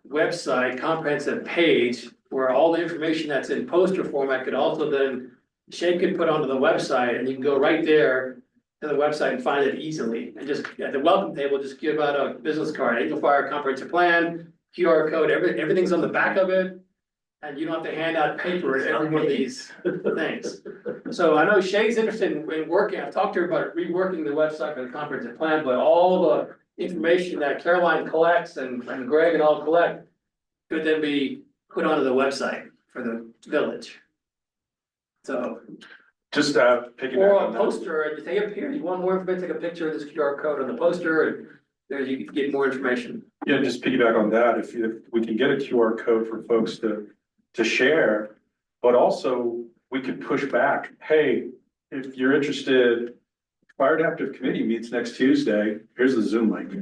website comprehensive page, where all the information that's in poster format could also then, Shay could put onto the website, and you can go right there to the website and find it easily, and just at the welcome table, just give out a business card, Angel Fire Comprehensive Plan, QR code, everything's on the back of it. And you don't have to hand out paper at every one of these things. So I know Shay's interested in working, I've talked to her about reworking the website for the comprehensive plan, but all the information that Caroline collects and Greg and all collect could then be put onto the website for the village. So. Just picking Or up on a that. poster, and you take a picture, you want more information, take a picture of this QR code on the poster, and there you can get more information. Yeah, just piggyback on that, if we can get a QR code for folks to share, but also we could push back, hey, if you're interested, Fire Adaptive Committee meets next Tuesday, here's the Zoom link,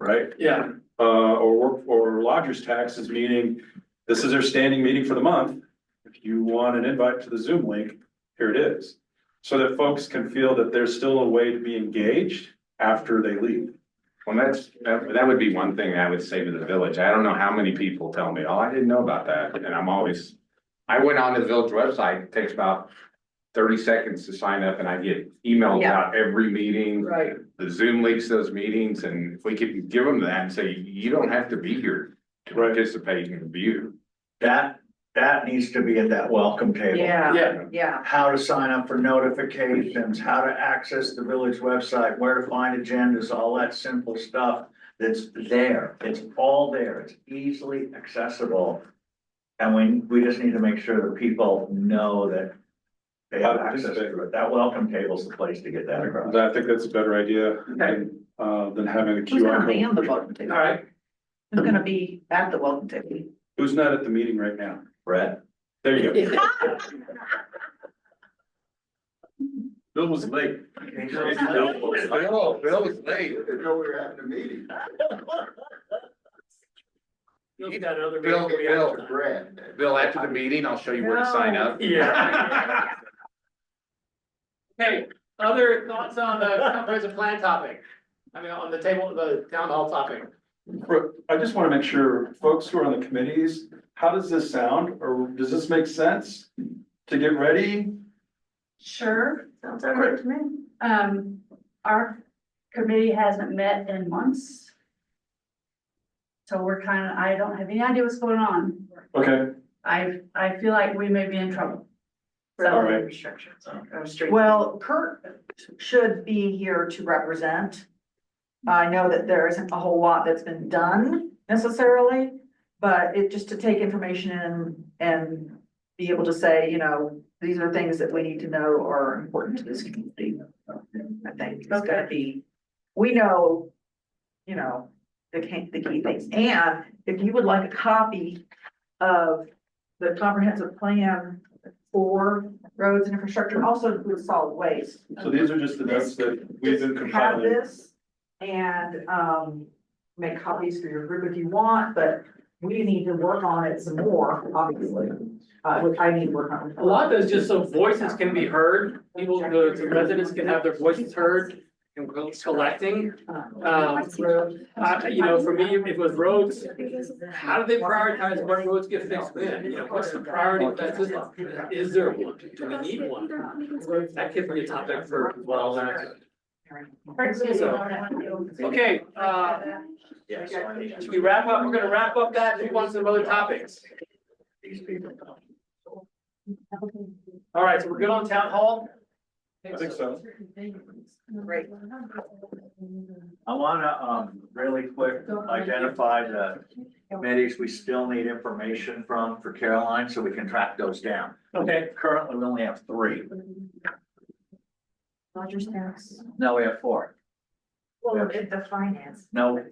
right? Yeah. Or Lodgers Tax is meeting, this is their standing meeting for the month. If you want an invite to the Zoom link, here it is. So that folks can feel that there's still a way to be engaged after they leave. Well, that would be one thing I would say to the village. I don't know how many people tell me, oh, I didn't know about that. And I went on to the village website, it takes about 30 seconds to sign up and I get emailed Yeah. about every meeting. Right. The Zoom links to those meetings, and if we could give them that and say, you don't have to be here to Right. participate and view. That needs to be at that welcome table. Yeah, Yeah, yeah, How to sign up for notifications, how to access the village website, where to find agendas, all that simple stuff. That's there, it's all there, it's easily accessible. And we just need to make sure that people know that they have access to it. That welcome table's the place to get that across. I think that's a better idea than having a who's gonna QR man code. the welcome table? all right. Who's gonna be at the welcome table? Who's not at the meeting right now? Brett? There you go. Bill was late. Bill was late. Didn't know we were having a meeting. You've got other. Bill. Brad. Bill, after the meeting, I'll show you where to sign up. Yeah. Okay, other thoughts on the comprehensive plan topic? I mean, on the table, the town hall topic. I just want to make sure folks who are on the committees, how does this sound? Or does this make sense to get ready? Sure, sounds all right to me. Our committee hasn't met in months. So we're I don't have any idea what's going on. Okay, I feel like we may be in trouble. all right. Restrictions on street. Well, Kurt should be here to represent. I know that there isn't a whole lot that's been done necessarily, but it just to take information in and be able to say, you know, these are things that we need to know are important to this community. I think it's gonna be, we know, you know, the key things. And if you would like a copy of the comprehensive plan for roads and infrastructure, and also include solid waste. So these are just the notes that we've been Just have compiling. this and, make copies for your group if you want, but we need to work on it some more, obviously. I need to work on it. A lot of those just so voices can be heard, people, the residents can have their voices heard. And collecting, you know, for me, if it was roads, how do they prioritize what roads get fixed when? You know, what's the priority of that system? Is there one? Do we need one? That could be a topic for, well, okay, should we wrap up? We're gonna wrap up that, move on to some other topics. These people. All right, so we're good on town hall? I think so. Great. I wanna, really quick identify the committees we still need information from for Caroline, so we can track those down. Okay, Currently, we only have 3. Rogers House. No, we have 4. Well, it's the finance. No,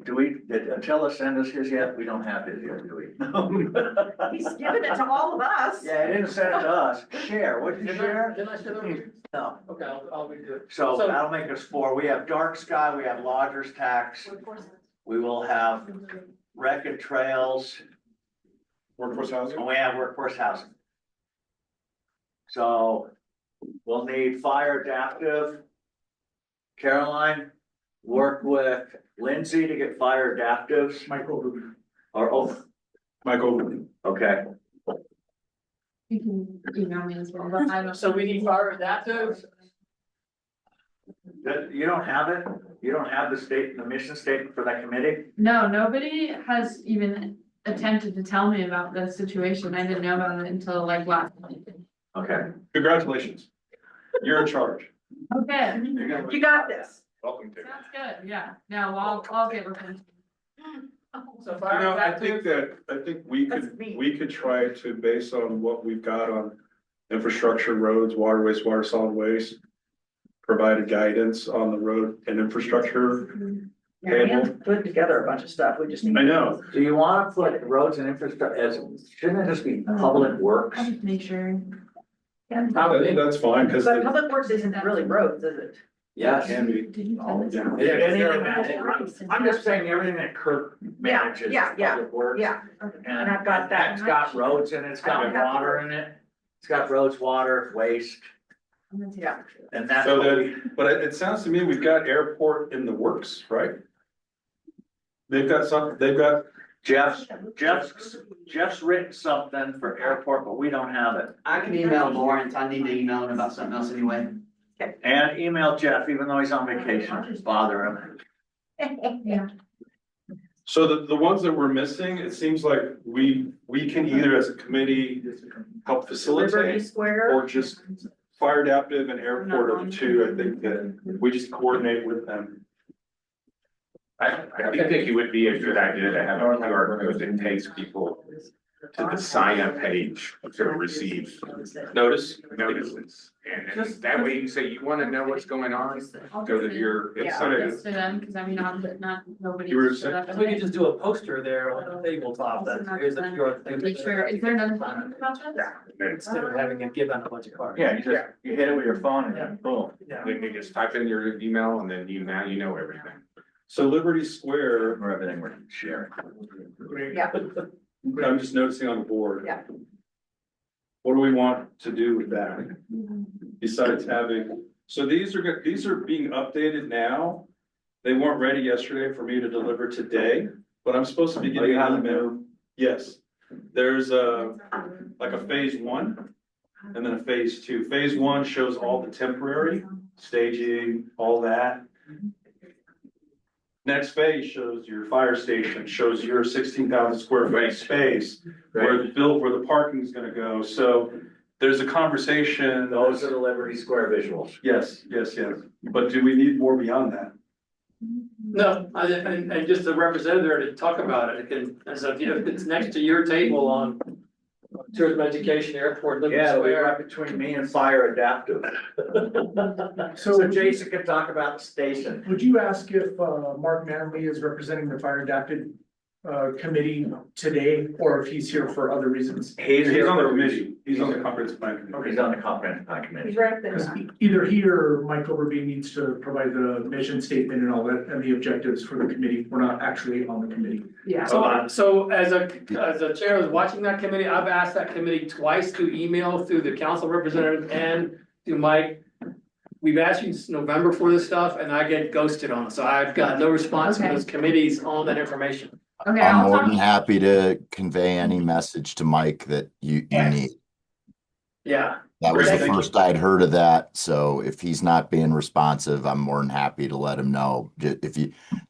do we, did Attila send us his yet? We don't have his yet, do we? He's giving it to all of us. Yeah, he didn't send it to us. Share, what did you share? didn't I share that with you? No. Okay, I'll redo it. So So- that'll make us 4. We have dark sky, we have lodgers tax, we will have wreck and trails, Workforce housing? and we have workforce housing. So we'll need fire adaptive. Caroline, work with Lindsay to get fire adaptives. Michael. Or, Michael, okay, You can email me as well, but I don't. So we need fire adaptives. you don't have it? You don't have the mission statement for that committee? No, nobody has even attempted to tell me about this situation. I didn't know about it until like last week. Okay. congratulations. You're in charge. Okay, You got this. Welcome to. sounds good, yeah. No, I'll get with him. So You fire know, I adaptive. think That's me. we could try to, based on what we've got on infrastructure, roads, water, wastewater, solid waste, provide a guidance on the road and infrastructure. Marianne's put together a bunch of stuff. We just need. I know, Do you wanna put roads and infrastructure as, shouldn't it just be public works? I'll just make sure. that's fine, because But public works isn't really roads, is it? Yes. can be. Did you send this? Yeah, anything- I'm just saying everything that Kirk manages. is yeah, public works. Yeah, and I've got that. It's got roads in it, it's I got don't have water in it, it's got roads, water, waste, Yeah. and that's So what that, we, but it sounds to me we've got airport in the works, right? They've got Jeff's written something for airport, but we don't have it. I can email Lawrence, I need to email him about something else anyway. And email Jeff, even though he's on vacation, just bother him. So the ones that we're missing, it seems like we can either as a committee help Liberty facilitate Square. or just fire adaptive and airport are the two, I think that we just coordinate with them. I think it would be a good idea to have a QR code that takes people to the sign up page to receive Notice? notices. And that way you say you want to know what's going on, go to your. Yeah. Sorry. For them, because I mean, not, nobody. You were showed up. If we could just do a poster there on the tabletop, that here's the QR. Make sure, is there another phone about that? Instead of having it give out a bunch of cards. Yeah, you hit it with your phone and then boom. Yeah. Then you just type in your email and then now you know everything. So Liberty Square, For everything we're sharing. Yeah. I'm just noticing on the board. Yeah. What do we want to do with that? Besides having, so these are being updated now. They weren't ready yesterday for me to deliver today, but I'm supposed to be getting an email. Yes, there's like a phase one and then a phase two. Phase one shows all the temporary staging, all that. Next phase shows your fire station, shows your 16,000 square foot space where the parking is gonna go. So there's a conversation. Those are the Liberty Square visuals. Yes. But do we need more beyond that? No, and just a representative to talk about it, it can, as if it's next to your table on tourism, education, airport, Liberty Yeah, we're Square. right between me and Fire Adaptive. So Jason can talk about the station. Would you ask if Mark Manley is representing the fire adapted committee today, or if he's here for other reasons? He's on the committee. He's on the comprehensive plan committee. He's on the comprehensive plan committee. He's right Because there. either he or Mike Overby needs to provide the mission statement and all that, and the objectives for the committee. We're not actually on the committee. Yeah. So as a chair who's watching that committee, I've asked that committee twice through email, through the council representative and through Mike. We've asked you since November for this stuff and I get ghosted on, it. So I've got no response from Okay. those committees on that information. Okay, I'm I'll more talk. than happy to convey any message to Mike that you need. Yeah, That was the Thank you. first I'd heard of that, so if he's not being responsive, I'm more than happy to let him know.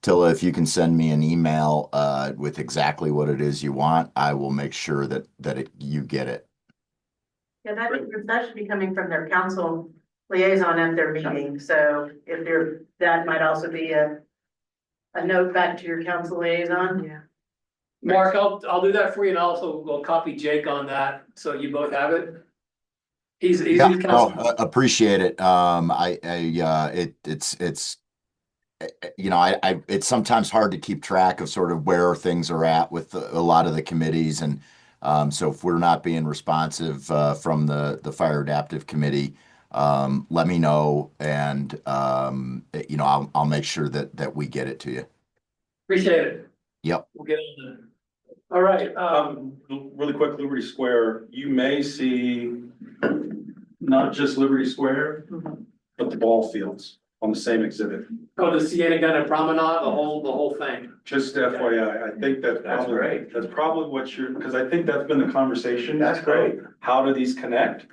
Tilla, if you can send me an email with exactly what it is you want, I will make sure that you get it. Yeah, that should be coming from their council liaison at their meeting, so if that might also be a note back to your council liaison. Yeah. Mark, I'll do that for you and also we'll copy Jake on that, so you both have it. He's Yeah, the council. appreciate it. It's it's sometimes hard to keep track of sort of where things are at with a lot of the committees, and so if we're not being responsive from the fire adaptive committee, let me know, and I'll make sure that we get it to you. Appreciate it. Yep. We'll get on that. All right, Really quick, Liberty Square, you may see not just Liberty Square, but the ball fields on the same exhibit. the Sienna Gunna Promenade, the whole thing. Just FYI, I think That's probably, great. that's probably what because I think that's been the conversation. That's great. How do these connect?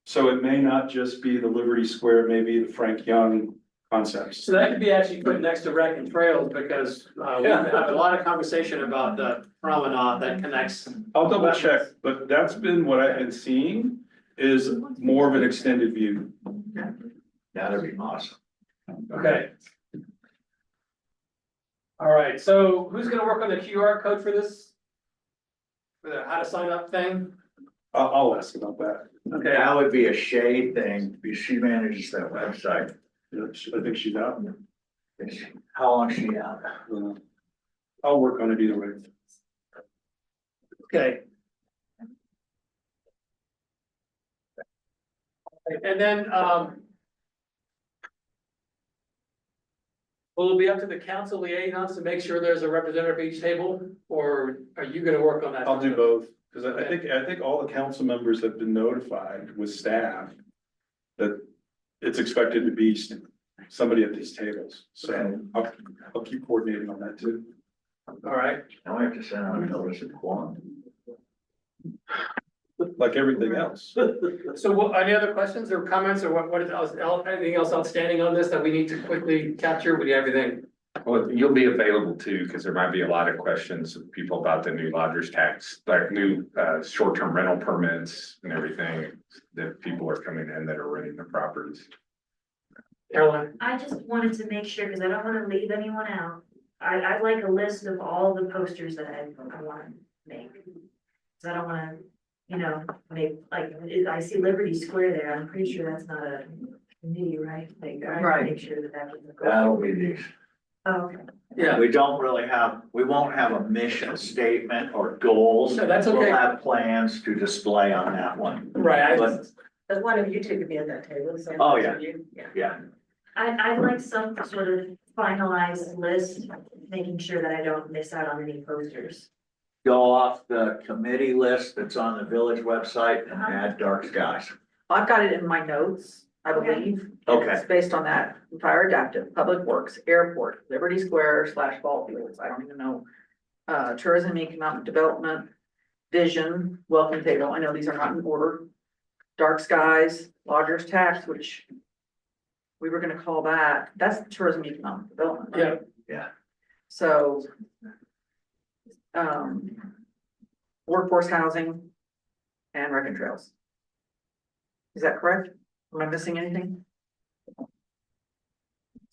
So it may not just be the Liberty Square, maybe the Frank Young concepts. So that could be actually put next to Rec and Trails because we've had a lot of conversation about the promenade that connects. I'll double check, but that's been what I've been seeing is more of an extended view. That'd be awesome. Okay. All right, so who's gonna work on the QR code for this? For the how to sign up thing? I'll ask about that. Okay, That would be a Shay thing, because she manages that website. I think she's out. How long is she out? I'll work on it either way. okay. And then, will it be up to the council liaisons to make sure there's a representative at each table, or are you gonna work on that? I'll do both, because I think all the council members have been notified with staff that it's expected to be somebody at these tables, so I'll keep coordinating on that too. All right, Now we have to send out a notice of quorum. Like everything else. so any other questions or comments or what is else, anything else outstanding on this that we need to quickly capture? We do everything. Well, you'll be available too, because there might be a lot of questions of people about the new lodgers tax, like new short-term rental permits and everything. That people are coming in that are renting the properties. Caroline? I just wanted to make sure, because I don't wanna leave anyone out. I'd like a list of all the posters that I wanna make. Cause I don't wanna, make, like, I see Liberty Square there, I'm pretty sure that's not a committee, right? Like, I Right. make sure that doesn't go. That'll be these. Oh, okay. Yeah, We don't really have, we won't have a mission statement or goals. No, that's okay. We'll have plans to display on that one. right, But, But one of you two could be at that table, so. Oh, yeah. Yeah. yeah, I'd like some sort of finalized list, making sure that I don't miss out on any posters. go off the committee list that's on the village website and add dark skies. I've got it in my notes, I believe. Okay. It's based on that, fire adaptive, public works, airport, Liberty Square / ball fields, I don't even know. Tourism, economic development, vision, welcome table, I know these are not in order. Dark skies, lodgers tax, which we were gonna call that's tourism, economic development, right? yeah, So. Workforce housing and rec and trails. Is that correct? Am I missing anything?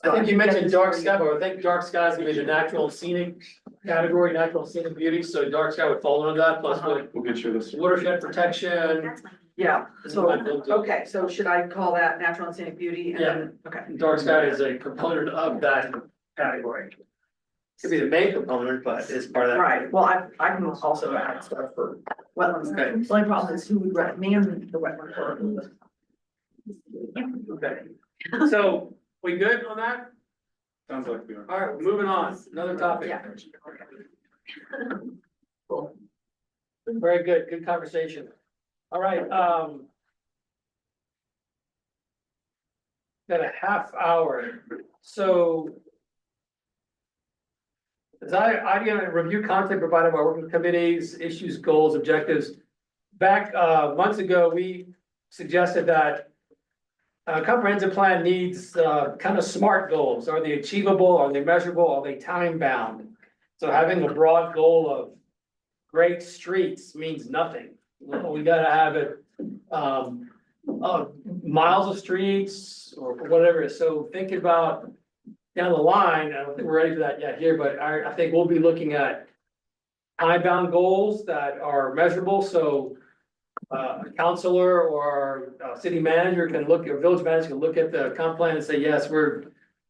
I think you mentioned dark sky, but I think dark sky is gonna be the natural and scenic category, natural and scenic beauty, so dark sky would fall under that, plus with We'll get you this. watershed protection. That's my. Yeah, so, okay, so should I call that natural and scenic beauty and then, okay. Dark sky is a component of that category. Could be the main component, but it's part of that. Right, well, I can also add stuff for wetlands. Okay. The only problem is who would recommend the wetland for. Okay, so we good on that? Sounds like we are. All right, moving on, another topic. Yeah. Cool. Very good, good conversation. All right, got a half hour, so. As I review content provided by working committees, issues, goals, objectives. Back months ago, we suggested that. A comprehensive plan needs kind of SMART goals. Are they achievable? Are they measurable? Are they time bound? So having a broad goal of great streets means nothing. We gotta have it miles of streets or whatever. So thinking about down the line, I don't think we're ready for that yet here, but I think we'll be looking at time bound goals that are measurable. So a counselor or a city manager can look, or village manager can look at the comp plan and say, yes, we're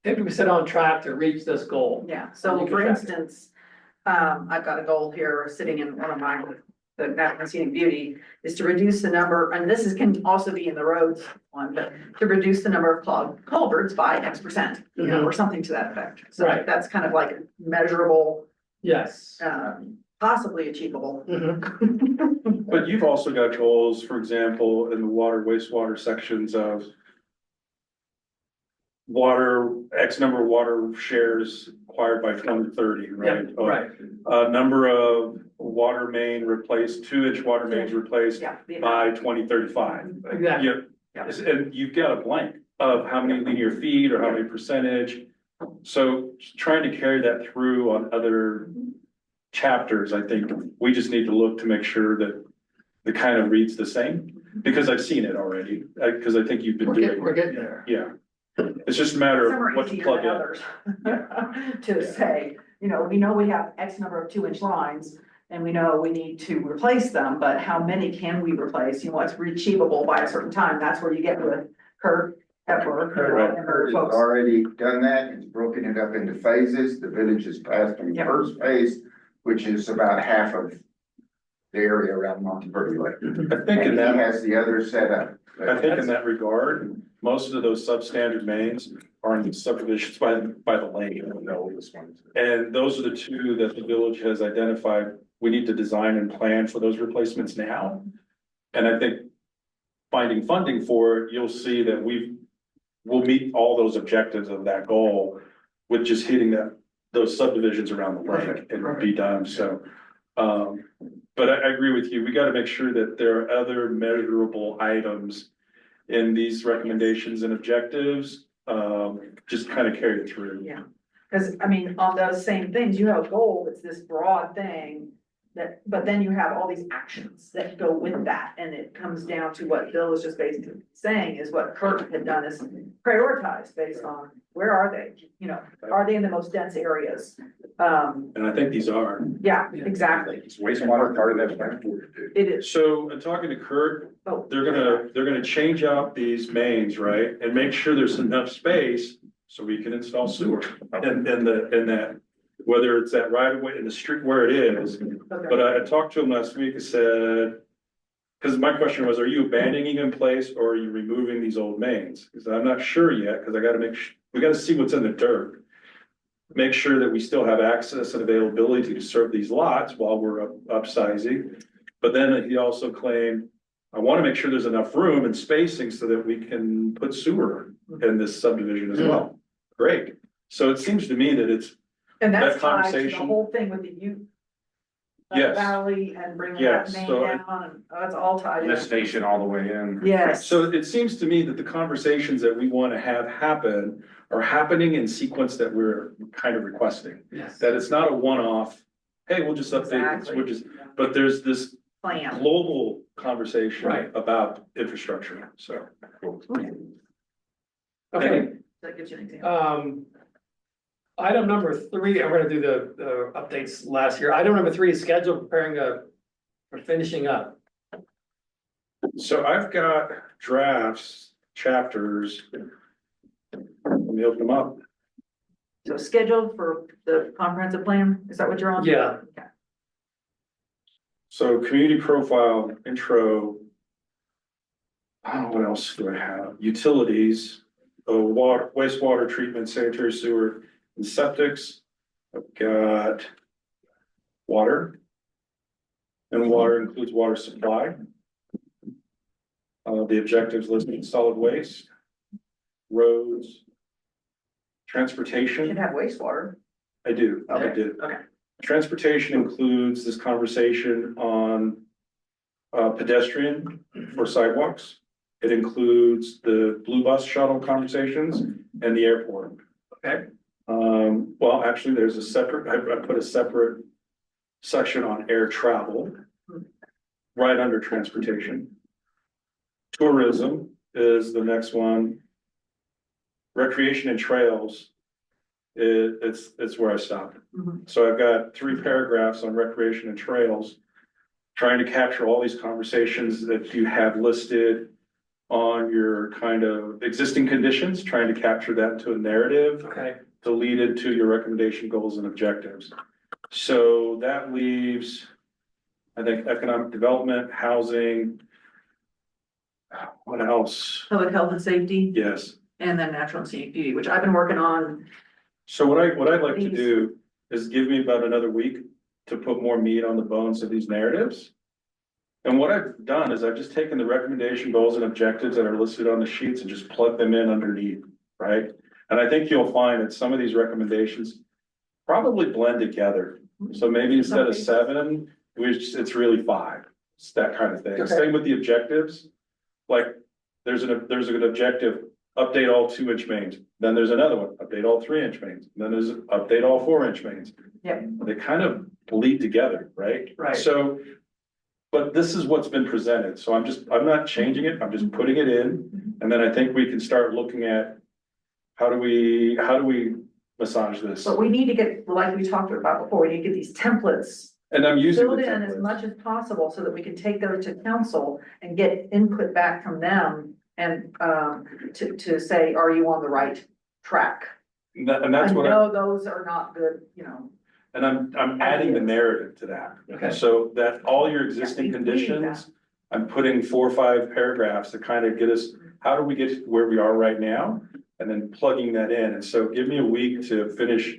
50% on track to reach this goal. Yeah, so for instance, I've got a goal here sitting in one of mine, the natural and scenic beauty, is to reduce the number, and this can also be in the roads one, but to reduce the number of clogged culverts by X%, or something to that effect. So Right. that's kind of like measurable, Yes. possibly achievable. But you've also got goals, for example, in the water wastewater sections of. Water, X number of water shares acquired by 2030, right? Right, Number of water main replaced, 2-inch water mains replaced Yeah. by 2035. exactly. Yeah, and you've got a blank of how many linear feet or how many percentage. So trying to carry that through on other chapters, I think we just need to look to make sure that the kind of reads the same, because I've seen it already, because I think you've been doing We're it. getting there. Yeah. It's just a matter Some are of what to easier plug than in. others. To say, we know we have X number of 2-inch lines. And we know we need to replace them, but how many can we replace? What's achievable by a certain time? That's where you get with Kurt, Hepburn, and her Has folks. already done that, it's broken it up into phases, the village has passed on the Yep. first phase, which is about half of the area around Monteverde Lake. I think in And he that, has the other set up. I think in that regard, most of those substandard mains are in the subdivisions by the lake. I don't know this one. And those are the two that the village has identified. We need to design and plan for those replacements now. And I think finding funding for it, you'll see that we'll meet all those objectives of that goal with just hitting those subdivisions around the lake and be done, so. But I agree with you, we gotta make sure that there are other measurable items in these recommendations and objectives, just kind of carry it through. Yeah, because I mean, on those same things, you have a goal, it's this broad thing. That, but then you have all these actions that go with that, and it comes down to what Bill was just basically saying is what Kurt had done is prioritize based on where are they? You know, are they in the most dense areas? And I think these are. Yeah, exactly, Is wastewater part of that plan? it is. So in talking to Kurt, Oh, they're gonna change out these mains, right, and make sure there's enough space so we can install sewer in that. Whether it's that right away in the street where it is, okay. but I talked to him last week, I said. Cause my question was, are you abandoning in place or are you removing these old mains? Cause I'm not sure yet, cause I gotta we gotta see what's in the dirt. Make sure that we still have access and availability to serve these lots while we're upsizing. But then he also claimed, I wanna make sure there's enough room and spacing so that we can put sewer in this subdivision as well. Great, so it seems to me that it's. And that's that tied to the conversation- whole thing with the Ute. Yes. Valley and bringing that Yes, main so down, and that's all tied in. Lift station all the way in. Yes. So it seems to me that the conversations that we want to have happen are happening in sequence that we're kind of requesting. Yes. That it's not a one-off, hey, we'll just update this, Exactly. but there's this Plan. global conversation Right. about infrastructure, so. Okay, That gives you an example. item number 3, I'm gonna do the updates last year. Item number 3 is schedule preparing for finishing up. So I've got drafts, chapters. Let me open them up. So scheduled for the comprehensive plan, is that what you're on? Yeah. Okay. So community profile, intro. What else do I have? Utilities, water, wastewater treatment, sanitary sewer, and septics. I've got water. And water includes water supply. The objectives listed: solid waste, roads, You transportation. should have wastewater. I do. Okay, okay. Transportation includes this conversation on pedestrian or sidewalks. It includes the blue bus shuttle conversations and the airport. Okay. Well, actually, there's a separate, I put a separate section on air travel right under transportation. Tourism is the next one. Recreation and trails. It's where I stopped. Mhm. So I've got 3 paragraphs on recreation and trails. Trying to capture all these conversations that you have listed on your kind of existing conditions, trying to capture that into a narrative Okay, to lead into your recommendation goals and objectives. So that leaves, I think, economic development, housing. What else? Public health and safety, Yes. and then natural and scenic beauty, which I've been working on. So what I'd like to do is give me about another week to put more meat on the bones of these narratives. And what I've done is I've just taken the recommendation goals and objectives that are listed on the sheets and just plugged them in underneath, right? And I think you'll find that some of these recommendations probably blend together. So maybe instead of 7, it's really 5. It's that kind of thing. Okay. Same with the objectives. Like, there's an objective, update all 2-inch mains. Then there's another one, update all 3-inch mains. Then there's update all 4-inch mains. Yep. They kind of bleed together, right? Right. So, but this is what's been presented. So I'm not changing it. I'm just putting it in. And then I think we can start looking at how do we massage this? But we need to get, like we talked about before, we need to get these templates And I'm using. filled the in as templates. much as possible so that we can take those to council and get input back from them and to say, are you on the right track? And that's I what know those are not good, you know. and I'm adding the narrative to that. Okay. So that all your existing Yeah, we need conditions, I'm putting 4 or 5 paragraphs to kind of get us, how do we get to where we are right now? And then plugging that in. And so give me a week to finish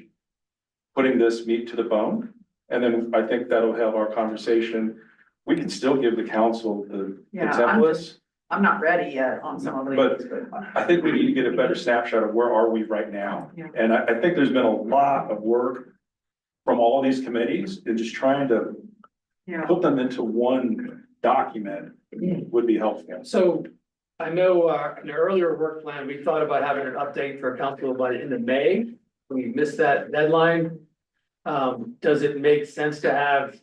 putting this meat to the bone. And then I think that'll have our conversation. We can still give the council the Yeah, I'm templates. I'm not ready yet on some of But- these, but. I think we need to get a better snapshot of where are we right now. Yeah. And I think there's been a lot of work from all these committees and just trying to Yeah. put them into one document would be helpful. So I know, in the earlier work plan, we thought about having an update for council by the end of May. We missed that deadline. Does it make sense to have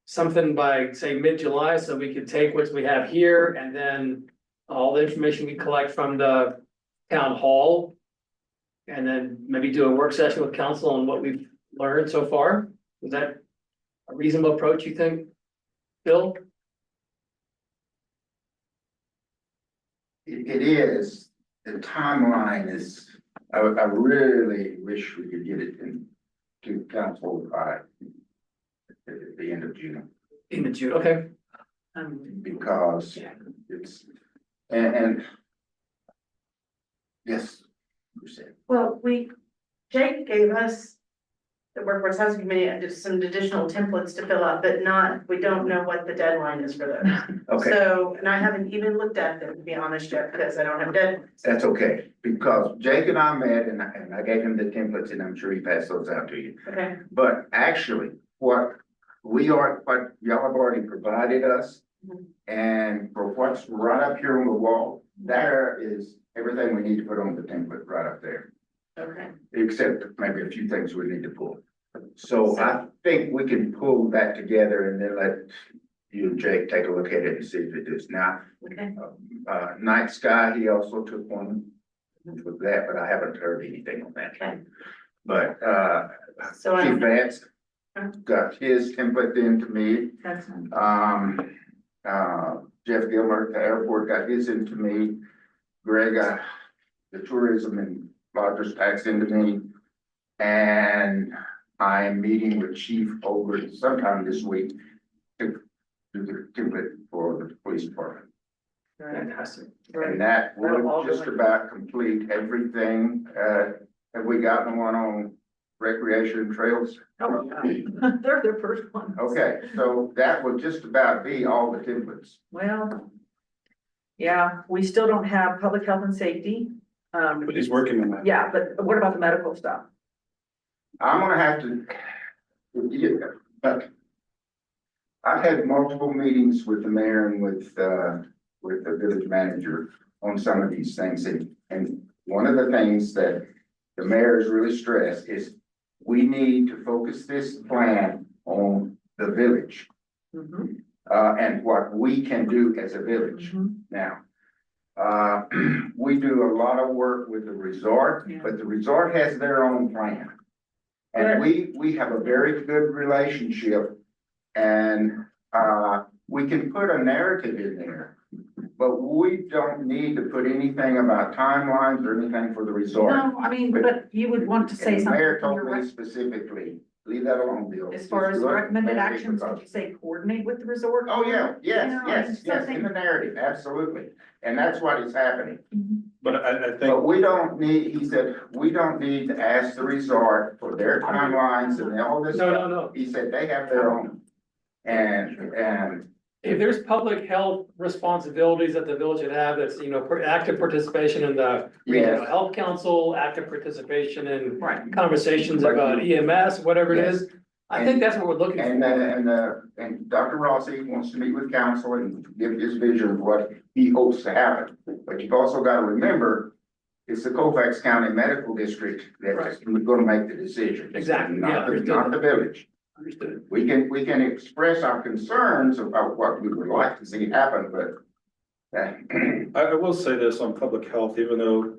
something by, say, mid-July, so we could take what we have here and then all the information we collect from the town hall? And then maybe do a work session with council on what we've learned so far? Is that a reasonable approach, you think, Bill? It is, the timeline is, I really wish we could get it to council by the end of June, In the June, okay. because it's, and yes, you said. Well, Jake gave us the workforce housing committee and just some additional templates to fill out, but we don't know what the deadline is for those. Okay, So, and I haven't even looked at them, to be honest, yet, because I don't have deadlines. that's okay, because Jake and I met and I gave him the templates and I'm sure he passed those out to you. Okay, But actually, what y'all have already provided us. Mhm. And for what's right up here on the wall, there is everything we need to put on the template right up there. okay. Except maybe a few things we need to pull. So I think we can pull that together and then let you and Jake take a look at it and see if it is. Now, Okay. Night Sky, he also took one with that, but I haven't heard anything on that. Okay. But, So Chief I'm, Vance got his template into me. that's, Jeff Gilmer at the airport got his into me. Greg got the tourism and lodgers tax into me. And I am meeting with Chief Ogre sometime this week to do the template for the police department. Fantastic. And that That'll all will go just in. about complete everything. Have we gotten one on recreation trails? Oh, yeah. They're the first one. Okay, so that will just about be all the templates. Well. Yeah, we still don't have public health and safety. But he's working on that. Yeah, but what about the medical stuff? I'm gonna have to. Yeah, but. I've had multiple meetings with the mayor and with the village manager on some of these things, and one of the things that the mayor has really stressed is we need to focus this plan on the village, Mhm, and what we can do as a village. mhm. Now, we do a lot of work with the resort, Yeah. but the resort has their own plan. And we have a very good relationship and, we can put a narrative in there. But we don't need to put anything about timelines or anything for the resort. No, I mean, but you would want to say And the something. mayor in told your me rec- specifically, leave that alone, Bill. As far as Just do it. recommended Maybe actions, because- did you say coordinate with the resort? Oh, yeah, yes, You know, yes, it's yes, something- in the narrative, absolutely. And that's what is happening. Mhm. But I But think, we don't need, he said, we don't need to ask the resort for their timelines and all this No, stuff. no. He said they have their own. And If there's public health responsibilities that the village would have, that's, active participation in the regional Yes. health council, active participation in Right. conversations about EMS, whatever it is. I think that's what we're looking And, for. and Dr. Rossi wants to meet with council and give his vision of what he hopes to happen. But you've also got to remember, it's the Colfax County Medical District that's gonna make the decision. Exactly, yeah, Not the, understood. not the village. Understood. We can express our concerns about what we would like to see happen, but. I will say this on public health, even though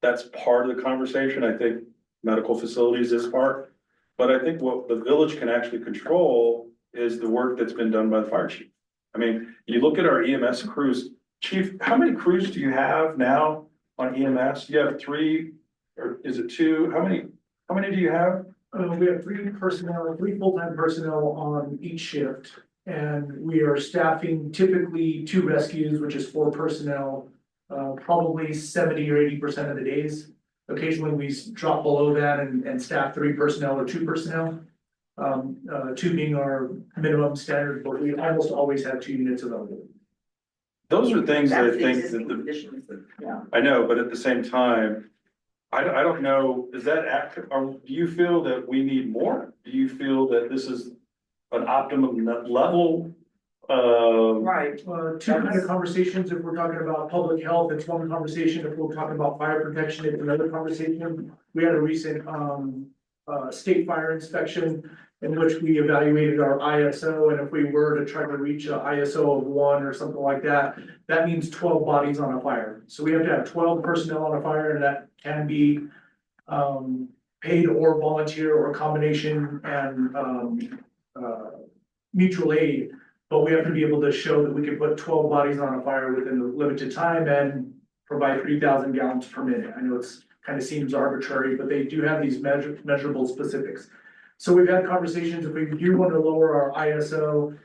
that's part of the conversation, I think medical facilities is part. But I think what the village can actually control is the work that's been done by the fire chief. I mean, you look at our EMS crews, chief, how many crews do you have now on EMS? You have 3, or is it 2? How many do you have? We have three full-time personnel on each shift. And we are staffing typically 2 rescues, which is 4 personnel, probably 70 or 80% of the days. Occasionally we drop below that and staff 3 personnel or 2 personnel. 2 being our minimum standard, but we almost always have 2 units available. those are things that I That's the think existing that conditions, yeah. I know, but at the same time, I don't know, is that active, or do you feel that we need more? Do you feel that this is an optimum level? Right. Two kind of conversations, if we're talking about public health, it's one conversation, if we're talking about fire protection, it's another conversation. We had a recent, state fire inspection in which we evaluated our ISO, and if we were to try to reach a ISO of 1 or something like that, that means 12 bodies on a fire. So we have to have 12 personnel on a fire, and that can be, paid or volunteer or a combination and, mutual aid. But we have to be able to show that we can put 12 bodies on a fire within the limited time and provide 3,000 gallons per minute. I know it's kind of seems arbitrary, but they do have these measurable specifics. So we've had conversations, if we do want to lower our ISO,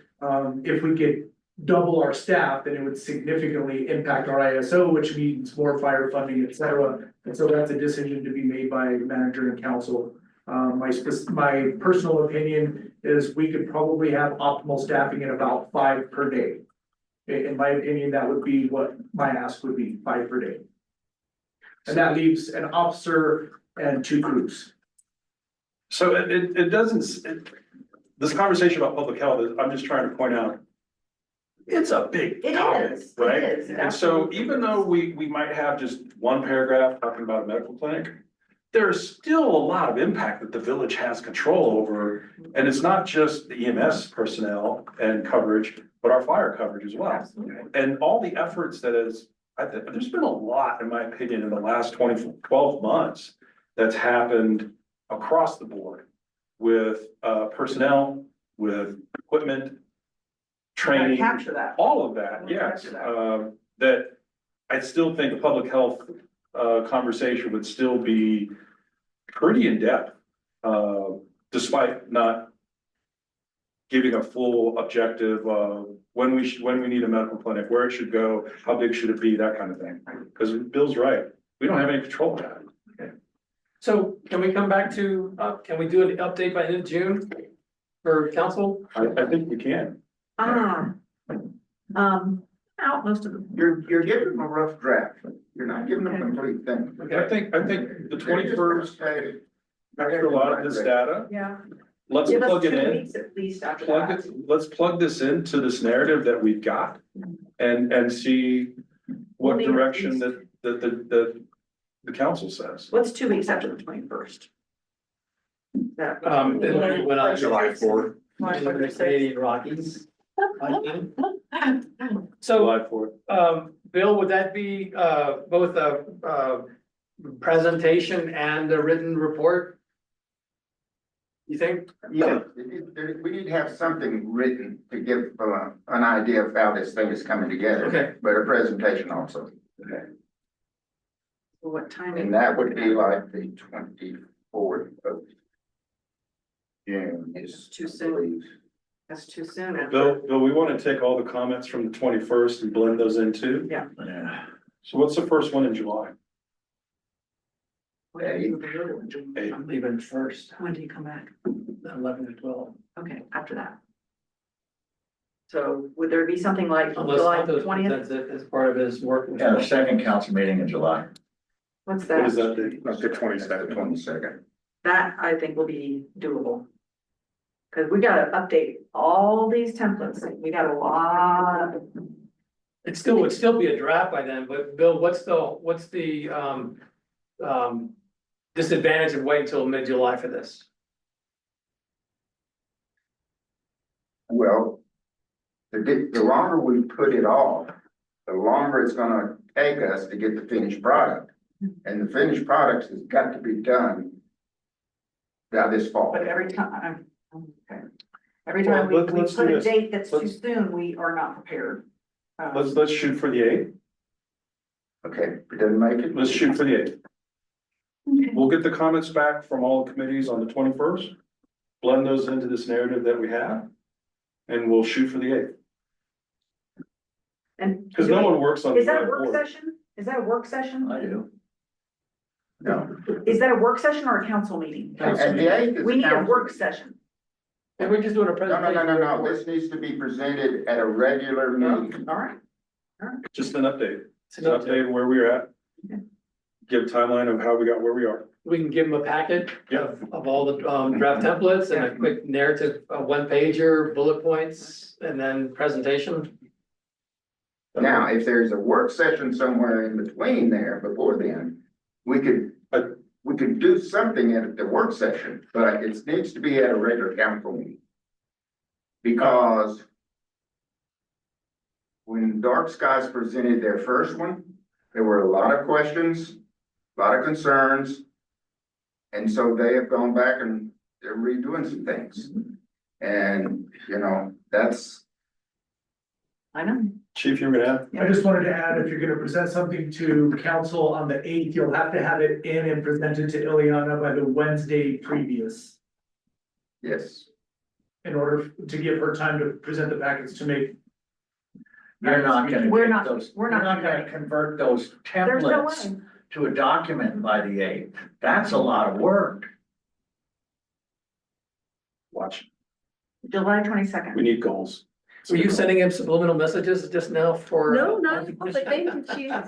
if we could double our staff, then it would significantly impact our ISO, which means more fire funding, et cetera. And so that's a decision to be made by manager and council. My personal opinion is we could probably have optimal staffing at about 5 per day. In my opinion, that would be what my ask would be, 5 per day. And that leaves an officer and 2 crews. So it doesn't, this conversation about public health, I'm just trying to point out, it's a big It topic, is, right? it is. And so even though we might have just one paragraph talking about a medical clinic, there's still a lot of impact that the village has control over. And it's not just the EMS personnel and coverage, but our fire coverage as well. Absolutely. And all the efforts there's been a lot, in my opinion, in the last 12 months that's happened across the board with personnel, with equipment, training, Capture that. all of that, yes. That I still think a public health conversation would still be pretty in-depth, despite not giving a full objective of when we need a medical clinic, where it should go, how big should it be, that kind of thing. Because Bill's right, we don't have any control of that. So can we come back to, can we do an update by end of June for council? I think we can. Out most of them. You're giving them a rough draft, you're not giving them a complete thing. I think the 21st, after a lot of this data, Yeah. let's Give us plug 2 it in. weeks at least after Plug that. it, let's plug this into this narrative that we've got and see what We'll need at direction least- that the council says. What's 2 weeks after the 21st? Then when I- July 4th. The Canadian Rockies. So, July 4th. Bill, would that be, both a presentation and a written report? You think? Yeah, we need to have something written to give an idea of how this thing is coming together. Okay. But a presentation also. What time? And that would be like the 24th of June. It's too soon. That's too soon. Bill, we want to take all the comments from the 21st and blend those into. Yeah. Yeah. So what's the first one in July? I'm leaving first, When do you come back? 11 to 12. Okay, after that. So would there be something like Unless July Santos 20th? presents it as part of his work. Yeah, the second council meeting in July. What's What is that? that date? Up to 22nd. 22nd. That I think will be doable. Cause we gotta update all these templates. We got a lot. It still would still be a draft by then, but Bill, what's the disadvantage of waiting until mid-July for this? Well, the longer we put it off, the longer it's gonna take us to get the finished product. And the finished product has got to be done by this fall. But every time, okay. Every time we Well, let's put do a this. date that's too Let's- soon, we are not prepared. Let's shoot for the 8th. Okay, if it doesn't make it. Let's shoot for the 8th. We'll get the comments back from all committees on the 21st. Blend those into this narrative that we have. And we'll shoot for the 8th. And Because no one works on. is that a July work 4th. session? Is that a work session? I do. No. Is that a work session or a council meeting? And the 8th is. We need a council. work session. And we're just doing a No, presentation. this needs to be presented at a regular meeting. All right. Just an update. It's An an update. update where we're at. Okay. Give a timeline of how we got where we are. We can give them a packet Yeah. of all the draft templates and a quick narrative, one pager, bullet points, and then presentation. Now, if there's a work session somewhere in between there before then, we could do something at the work session, but it needs to be at a regular council meeting. Because when Dark Skies presented their first one, there were a lot of questions, a lot of concerns. And so they have gone back and they're redoing some things. And, you know, that's, I know. Chief, you were gonna add? I just wanted to add, if you're gonna present something to council on the 8th, you'll have to have it in and presented to Ileana by the Wednesday previous. yes. In order to give her time to present the packets to make. You're not gonna We're get not- those, we're you're not not gonna convert those There's no templates way. to a document by the 8th. That's a lot of work. Watch, July 22nd. we need goals. Were you sending him subliminal messages just now for? No, not, but thank you, Chief. I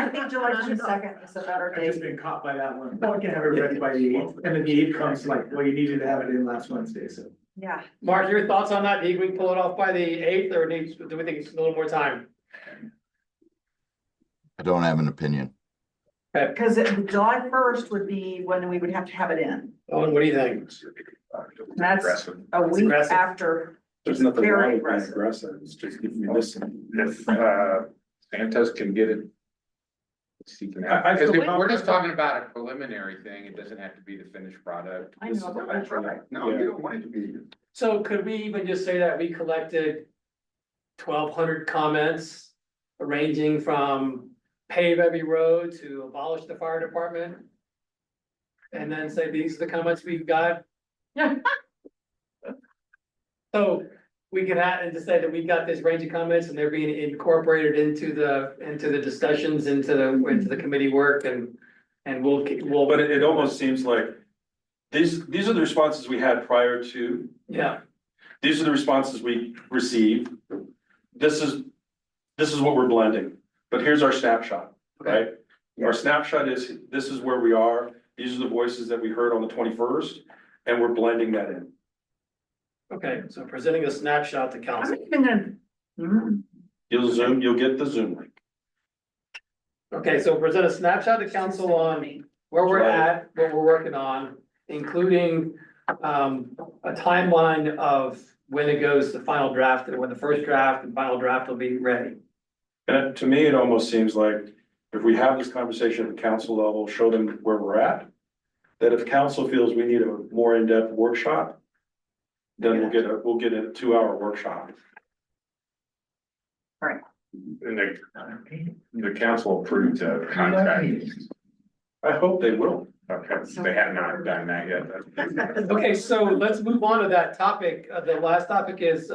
think July 22nd is a better I've just date. been caught by that one. I can have it ready by the 8th, and then the 8th comes like, well, you needed to have it in last Wednesday, so. Yeah. Mark, your thoughts on that? Do you think we can pull it off by the 8th or do we think it's a little more time? I don't have an opinion. Because July 1st would be when we would have to have it in. Owen, what do you think? That's Aggressive. a week aggressive. after. There's nothing Very wrong with being aggressive. aggressive, it's just giving you this. If, Santos can get it. He can have, I feel because we're confident. just talking about a preliminary thing, it doesn't have to be the finished product. I know, but That's right. No, you don't want it to be. So could we even just say that we collected 1,200 comments ranging from pave every road to abolish the fire department? And then say, these are the comments we've got? So we can add and just say that we got this range of comments and they're being incorporated into the discussions, into the committee work and we'll. But it almost seems like these are the responses we had prior to. Yeah, These are the responses we received. This is what we're blending, but here's our snapshot, right? Our snapshot is, this is where we are. These are the voices that we heard on the 21st, and we're blending that in. okay, so presenting a snapshot to I'm council. even gonna. You'll get the Zoom link. Okay, so present a snapshot to council on where we're at, what we're working on, including a timeline of when it goes to final draft, and when the first draft and final draft will be ready. And to me, it almost seems like if we have this conversation at the council level, show them where we're at. That if council feels we need a more in-depth workshop, then we'll get a 2-hour workshop. And the council approved the contract. I hope they will. Okay, they have not done that yet. Okay, so let's move on to that topic. The last topic is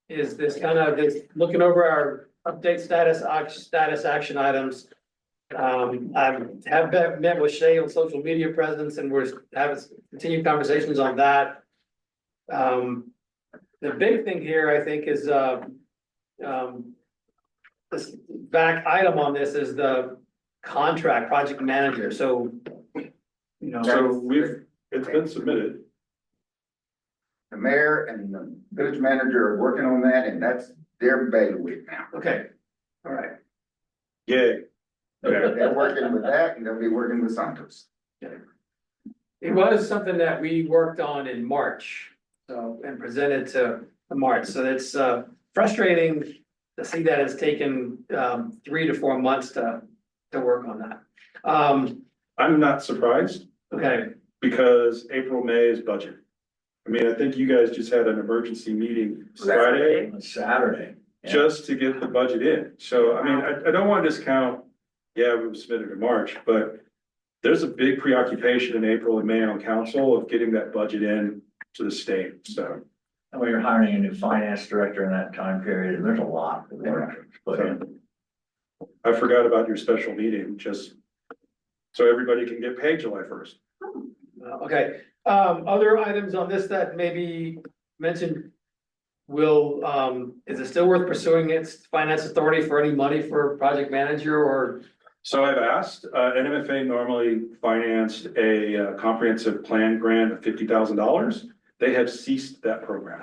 this kind of this looking over our update status action items. I have met with Shay on social media presence and we're having continued conversations on that. The big thing here, I think, is this back item on this is the contract project manager, so. You know, So it's been submitted. The mayor and the village manager are working on that, and that's their bailiwick now. okay, all right. Yay. They're working with that, and they'll be working with Santos. It was something that we worked on in March, so, and presented to March, so it's frustrating to see that it's taken 3 to 4 months to work on that. I'm not surprised Okay, because April, May is budget. I mean, I think you guys just had an emergency meeting Friday Saturday. just to get the budget in. So, I mean, I don't want to discount, yeah, we submitted in March, but there's a big preoccupation in April and May on council of getting that budget in to the state, so. And we were hiring a new finance director in that time period, and there's a lot of work to put in. I forgot about your special meeting, just so everybody can get paid July 1st. okay, other items on this that maybe mentioned. is it still worth pursuing its finance authority for any money for project manager or? So I've asked, NMFA normally financed a comprehensive plan grant of $50,000. They have ceased that program.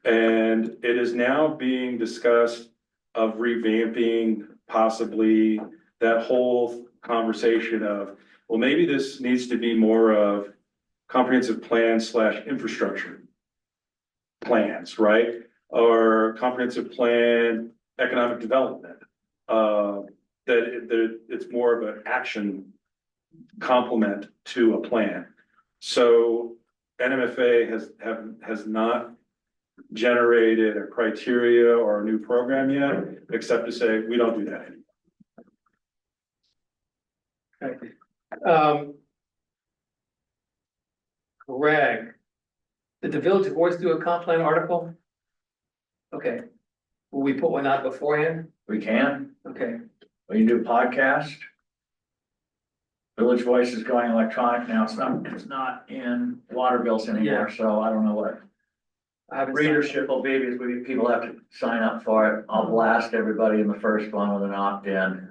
And it is now being discussed of revamping possibly that whole conversation of, well, maybe this needs to be more of comprehensive plan / infrastructure plans, right? Or comprehensive plan, economic development. That it's more of an action complement to a plan. So NMFA has not generated a criteria or a new program yet, except to say, we don't do that anymore. Okay. Greg, did the Village Voice do a comp plan article? Okay, will we put one out beforehand? We can, Okay, we can do podcast. Village Voice is going electronic now, it's not in water bills anymore, so I don't know what I haven't. readership will be, because people have to sign up for it. I'll blast everybody in the first one with an opt-in.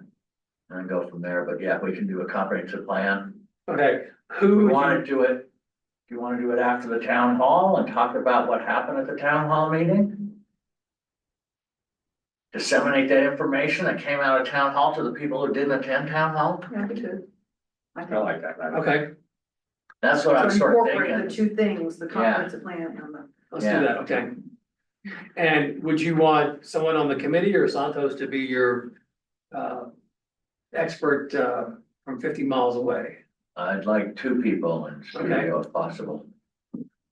And go from there, but yeah, we can do a comprehensive plan. Okay, We who? wanna do it, do you wanna do it after the town hall and talk about what happened at the town hall meeting? Disseminate that information that came out of town hall to the people who didn't attend town hall? Yeah, me too. I I think. like that. Okay, That's what I'm So sort of incorporate the thinking. two things, the comprehensive plan and the. let's do Yeah. that, okay. And would you want someone on the committee or Santos to be your expert from 50 miles away? I'd like two people in studio if possible.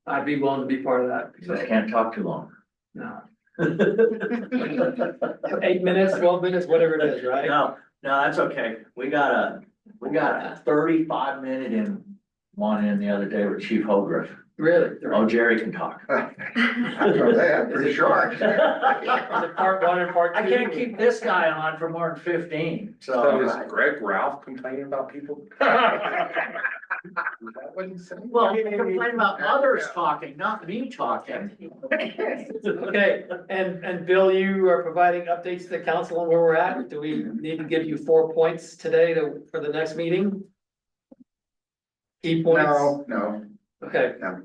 I'd be willing to be part of that. Just can't talk too long. No. 8 minutes, 12 minutes, whatever it is, right? No, that's okay. We got a 35-minute one in the other day with Chief Hogriff. Really? Oh, Jerry can talk. I know that, pretty short. Is it part one and part two? I can't keep this guy on for more than 15, So so. is Greg Ralph complaining about people? Is that what he said? Well, complain about others talking, not me talking. Okay, and Bill, you are providing updates to the council on where we're at. Do we need to give you 4 points today for the next meeting? Key points? No, Okay. no.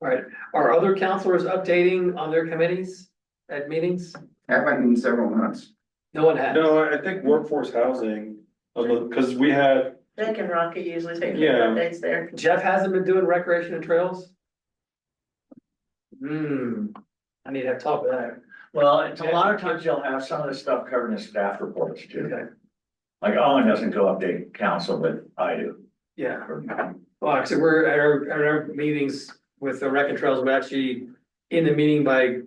All right, are other counselors updating on their committees at meetings? Haven't in several months. No one has. No, I think workforce housing, because we had, Jake and Rocky usually take Yeah. updates there. Jeff hasn't been doing recreation and trails? I need to have talk with that. Well, it's a lot of times you'll have some of this stuff covered in staff reports too. Okay, Like Owen doesn't go update council, but I do. yeah. Well, actually, we're at our meetings with the rec and trails, we're actually in the meeting by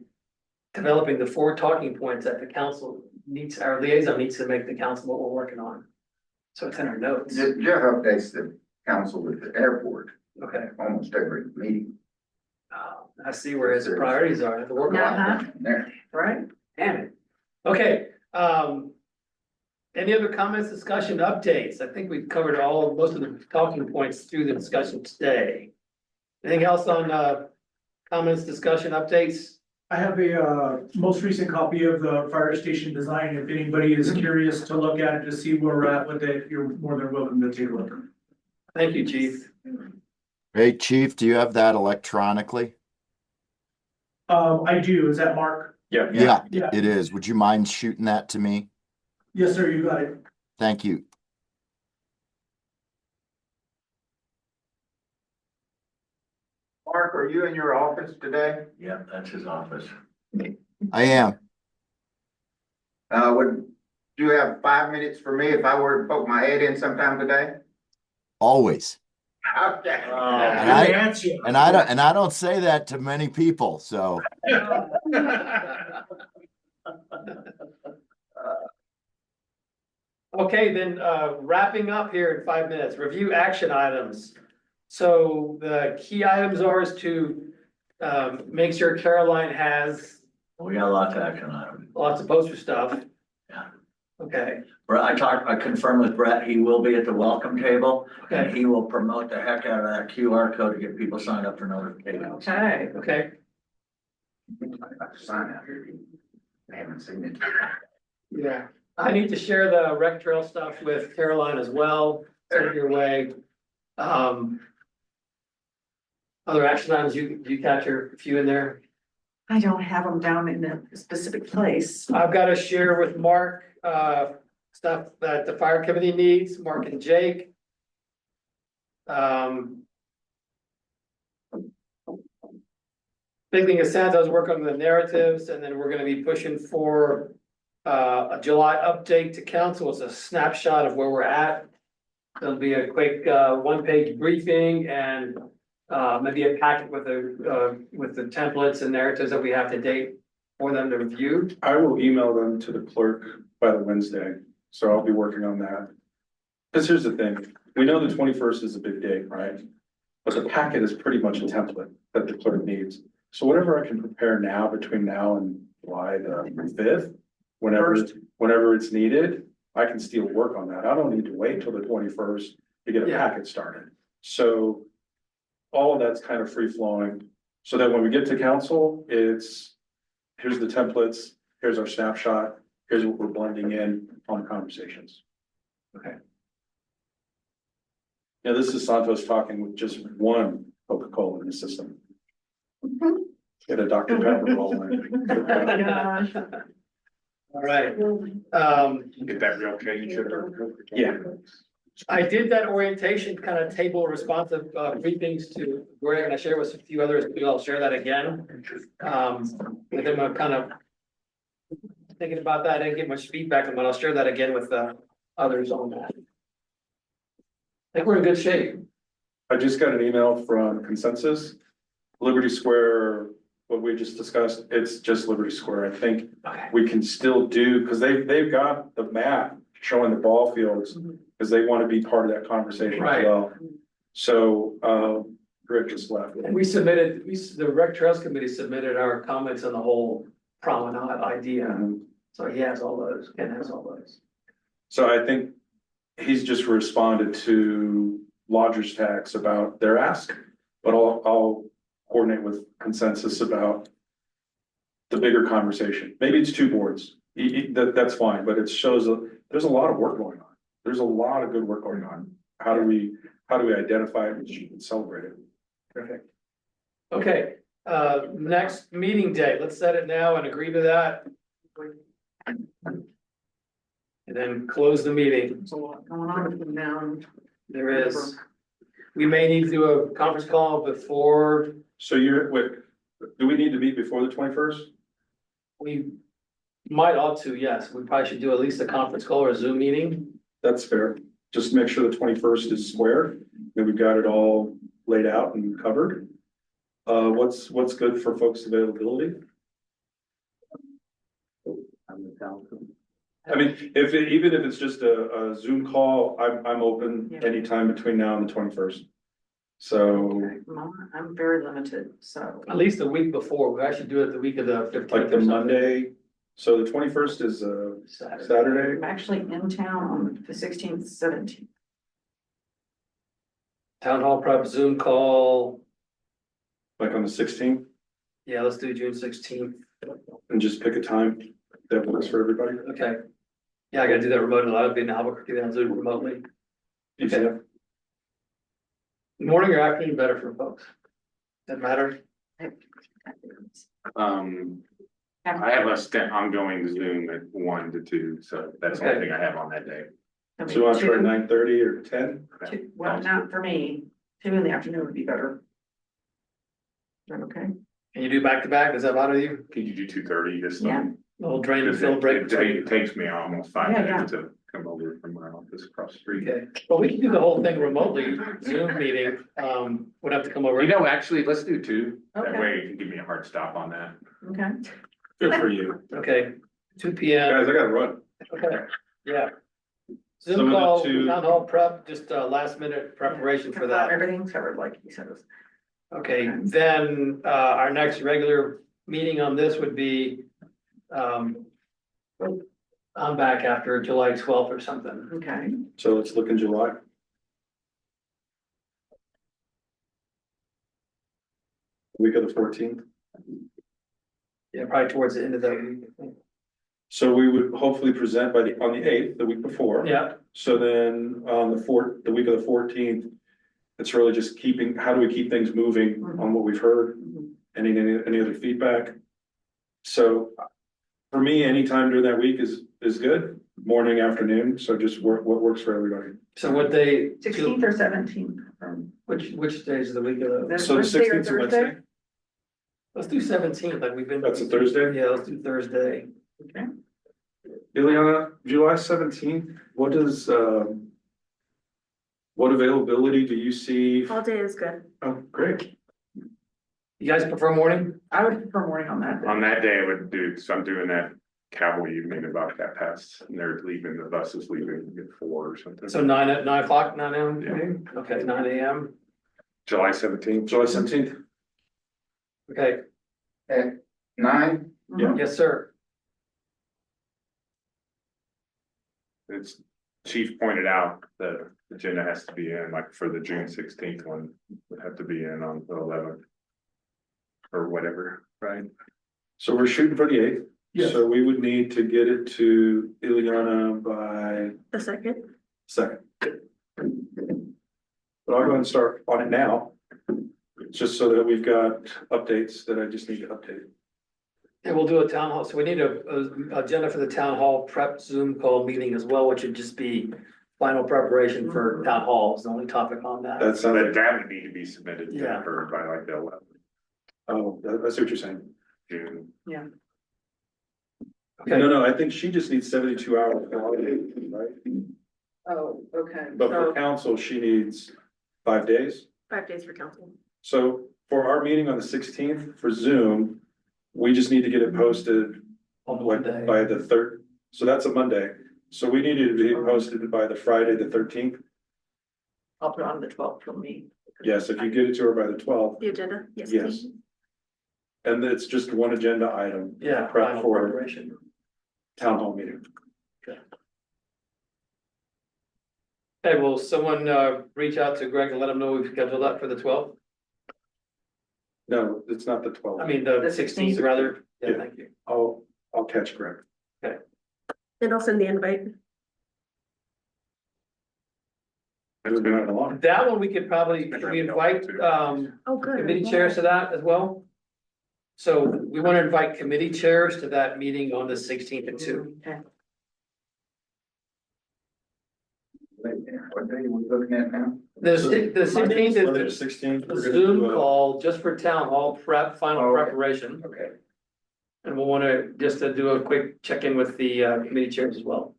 developing the 4 talking points that the council needs, our liaison needs to make the council what we're working on. So it's in our notes. Jeff updates the council with the airport Okay, almost every meeting. I see where his priorities are, I have to work on Uh-huh. There. Right? Damn it. Okay, any other comments, discussion, updates? I think we've covered most of the talking points through the discussion today. Anything else on, comments, discussion, updates? I have a most recent copy of the fire station design. If anybody is curious to look at it to see where we're at with it, you're more than welcome to take a look. Thank you, chief. Hey, Chief, do you have that electronically? I do. Is that Mark? Yeah. Yeah, Yeah. it is. Would you mind shooting that to me? Yes, sir, you got it. Thank you. Mark, are you in your office today? Yeah, that's his office. I am. Would you have 5 minutes for me if I were to poke my head in sometime today? Always. Okay. And I don't say that to many people, so. Okay, then, wrapping up here in 5 minutes, review action items. So the key items are is to, make sure Caroline has We got lots of action items. lots of poster stuff. Yeah. Okay, I confirmed with Brett, he will be at the welcome table and okay, he will promote the heck out of that QR code to get people signed up for notifications. Okay. okay. Sign out here. I haven't seen it. Yeah, I need to share the rec trail stuff with Caroline as well, send it your way. Other action items, you capture a few in there. I don't have them down in a specific place. I've got to share with Mark, stuff that the fire committee needs, Mark and Jake. Big thing is Santos work on the narratives, and then we're gonna be pushing for a July update to council. It's a snapshot of where we're at. There'll be a quick one-page briefing and maybe a packet with the templates and narratives that we have to date for them to review. I will email them to the clerk by the Wednesday, so I'll be working on that. Cause here's the thing, we know the 21st is a big date, right? But the packet is pretty much a template that the clerk needs. So whatever I can prepare now between now and July the 5th, whenever it's needed, I can still work on that. I don't need to wait till the 21st to get a Yeah. packet started. So all of that's kind of free flowing, so that when we get to council, it's, here's the templates, here's our snapshot, here's what we're blending in on conversations. Okay. Yeah, this is Santos talking with just one Coca-Cola in the system. Get a Dr. Pepper rolling. All right, Get that real cane sugar. Yeah. I did that orientation kind of table responsive briefings to Greg, and I shared with a few others, maybe I'll share that again. And then I'm kind of thinking about that, I didn't get much feedback, but I'll share that again with others on that. I think we're in good shape. I just got an email from Consensus, Liberty Square, what we just discussed, it's just Liberty Square. I think Okay. we can still do, because they've got the map showing the ball fields, because they want to be part of that conversation Right. as well. So, Rick just left. And the Rec Trails Committee submitted our comments on the whole promenade idea, so he has all those, Ken has all those. So I think he's just responded to lodgers tax about their ask, but I'll coordinate with Consensus about the bigger conversation. Maybe it's two boards, that's fine, but it shows, there's a lot of work going on. There's a lot of good work going on. How do we identify it and celebrate it? Perfect. Okay, next meeting date, let's set it now and agree to that. And then close the meeting. There's a lot going on between now and. There is. We may need to do a conference call before So wait, do we need to meet before the 21st? we ought to, yes. We probably should do at least a conference call or a Zoom meeting. That's fair. Just make sure the 21st is square, and we've got it all laid out and covered. What's good for folks' availability? I mean, even if it's just a Zoom call, I'm open Yeah. anytime between now and the 21st. So I'm very limited, so. At least the week before. We actually do it the week of the 15th. like the or something. Monday, so the 21st is Saturday. I'm actually in town on the 16th, 17th. Town hall prep Zoom call. Like on the 16th, Yeah, let's do June 16th. and just pick a time that works for everybody. Okay. Yeah, I gotta do that remotely. I'll be in Albuquerque, then I'll do it remotely. Okay. Morning or afternoon better for folks? Doesn't matter. I have ongoing Zoom at 1 to 2, so that's the only thing I have on that day. I So you want to try mean, 9:30 or 10? well, not for me, 2 in the afternoon would be better. Is that okay? Can you do back to back? Does that bother you? Could you do 2:30 this Yeah. time? Little drain and fill break. It takes me almost 5 Yeah, minutes to come over from my office across the street. Okay, well, we can do the whole thing remotely, Zoom meeting, would have to come over. You know, actually, let's do 2. That Okay. way you can give me a hard stop on that. Okay. Good for you. Okay, 2 P.M. Guys, I gotta run. Okay, yeah. Some Zoom of the call, two- town hall prep, just last minute preparation for that. Everything's covered, like you said. Okay, then our next regular meeting on this would be, I'm back after July 12th or something. Okay. So let's look in July. Week of the 14th. Yeah, probably towards the end of the week. I think. So we would hopefully present on the eighth, the week before. Yeah, So then on the week of the 14th, it's really just keeping, how do we keep things moving on what we've heard? Any other feedback? So for me, anytime during that week is good, morning, afternoon, so just what works for everybody. so what day? 16th or 17th. Which days of the week are those? So the Wednesday or 16th to Wednesday, Thursday? Let's do 17th, like we've been. That's a Thursday? Yeah, let's do Thursday. Okay. Ileana, July 17th, what does, what availability do you see? All day is good. Oh, great. You guys prefer morning? I would prefer morning on that. On that day, I would do, so I'm doing that cowboy evening about that past, and they're leaving, the bus is leaving at 4 or something. So 9 o'clock, 9 AM? Yeah. Okay, 9 AM, July 17th. July 17th? okay, At 9, Yeah. yes, sir. It's, Chief pointed out the agenda has to be in, like for the June 16th one, would have to be in on the 11th. Or whatever, right? So we're shooting for the 8th. Yes. So we would need to get it to Ileana by The second. 2nd. But I'll go ahead and start on it now, just so that we've got updates that I just need to update. And we'll do a town hall, so we need a agenda for the town hall prep Zoom call meeting as well, which would just be final preparation for town hall is the only topic on that. That sounds But like, that would need to be submitted to Yeah. her by like the 11th oh, that's what you're saying. June. Okay, No, I think she just needs 72 hours, right? Oh, okay. But for So, council, she needs 5 days. 5 days for council. So for our meeting on the 16th for Zoom, we just need to get it posted on like Monday. by the 3rd. So that's a Monday. So we need it to be posted by the Friday, the 13th. I'll put it on the 12th for me. Yes, if you get it to her by the 12th, The agenda? Yes. Yes. please. and it's just one agenda item, Yeah, prep final for- preparation. town hall meeting. Hey, will someone reach out to Greg and let him know we've scheduled that for the 12th? No, it's not the I 12th. mean, the The 16th 16th. rather. Yeah, Yeah. thank you. I'll catch Greg. And I'll send the invite. It's been on a long. That one, we could probably, can we invite Oh, good. committee chairs to that as well? So we want to invite committee chairs to that meeting on the 16th at 2. Okay. what day are we looking at now? The 16th Monday the is 16th. the we're gonna Zoom do a- call just for town hall prep, final Oh, okay. preparation. Okay. And we'll want to just to do a quick check-in with the committee chairs as well.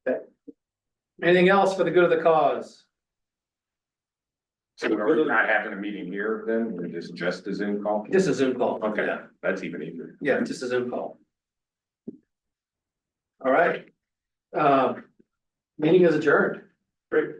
Okay. Anything else for the good of the cause? So we're not having a meeting here then, we're just a Zoom call? Just a Zoom call. Okay, Yeah, that's even easier. yeah, just a Zoom call. All right. Meeting is adjourned. Great.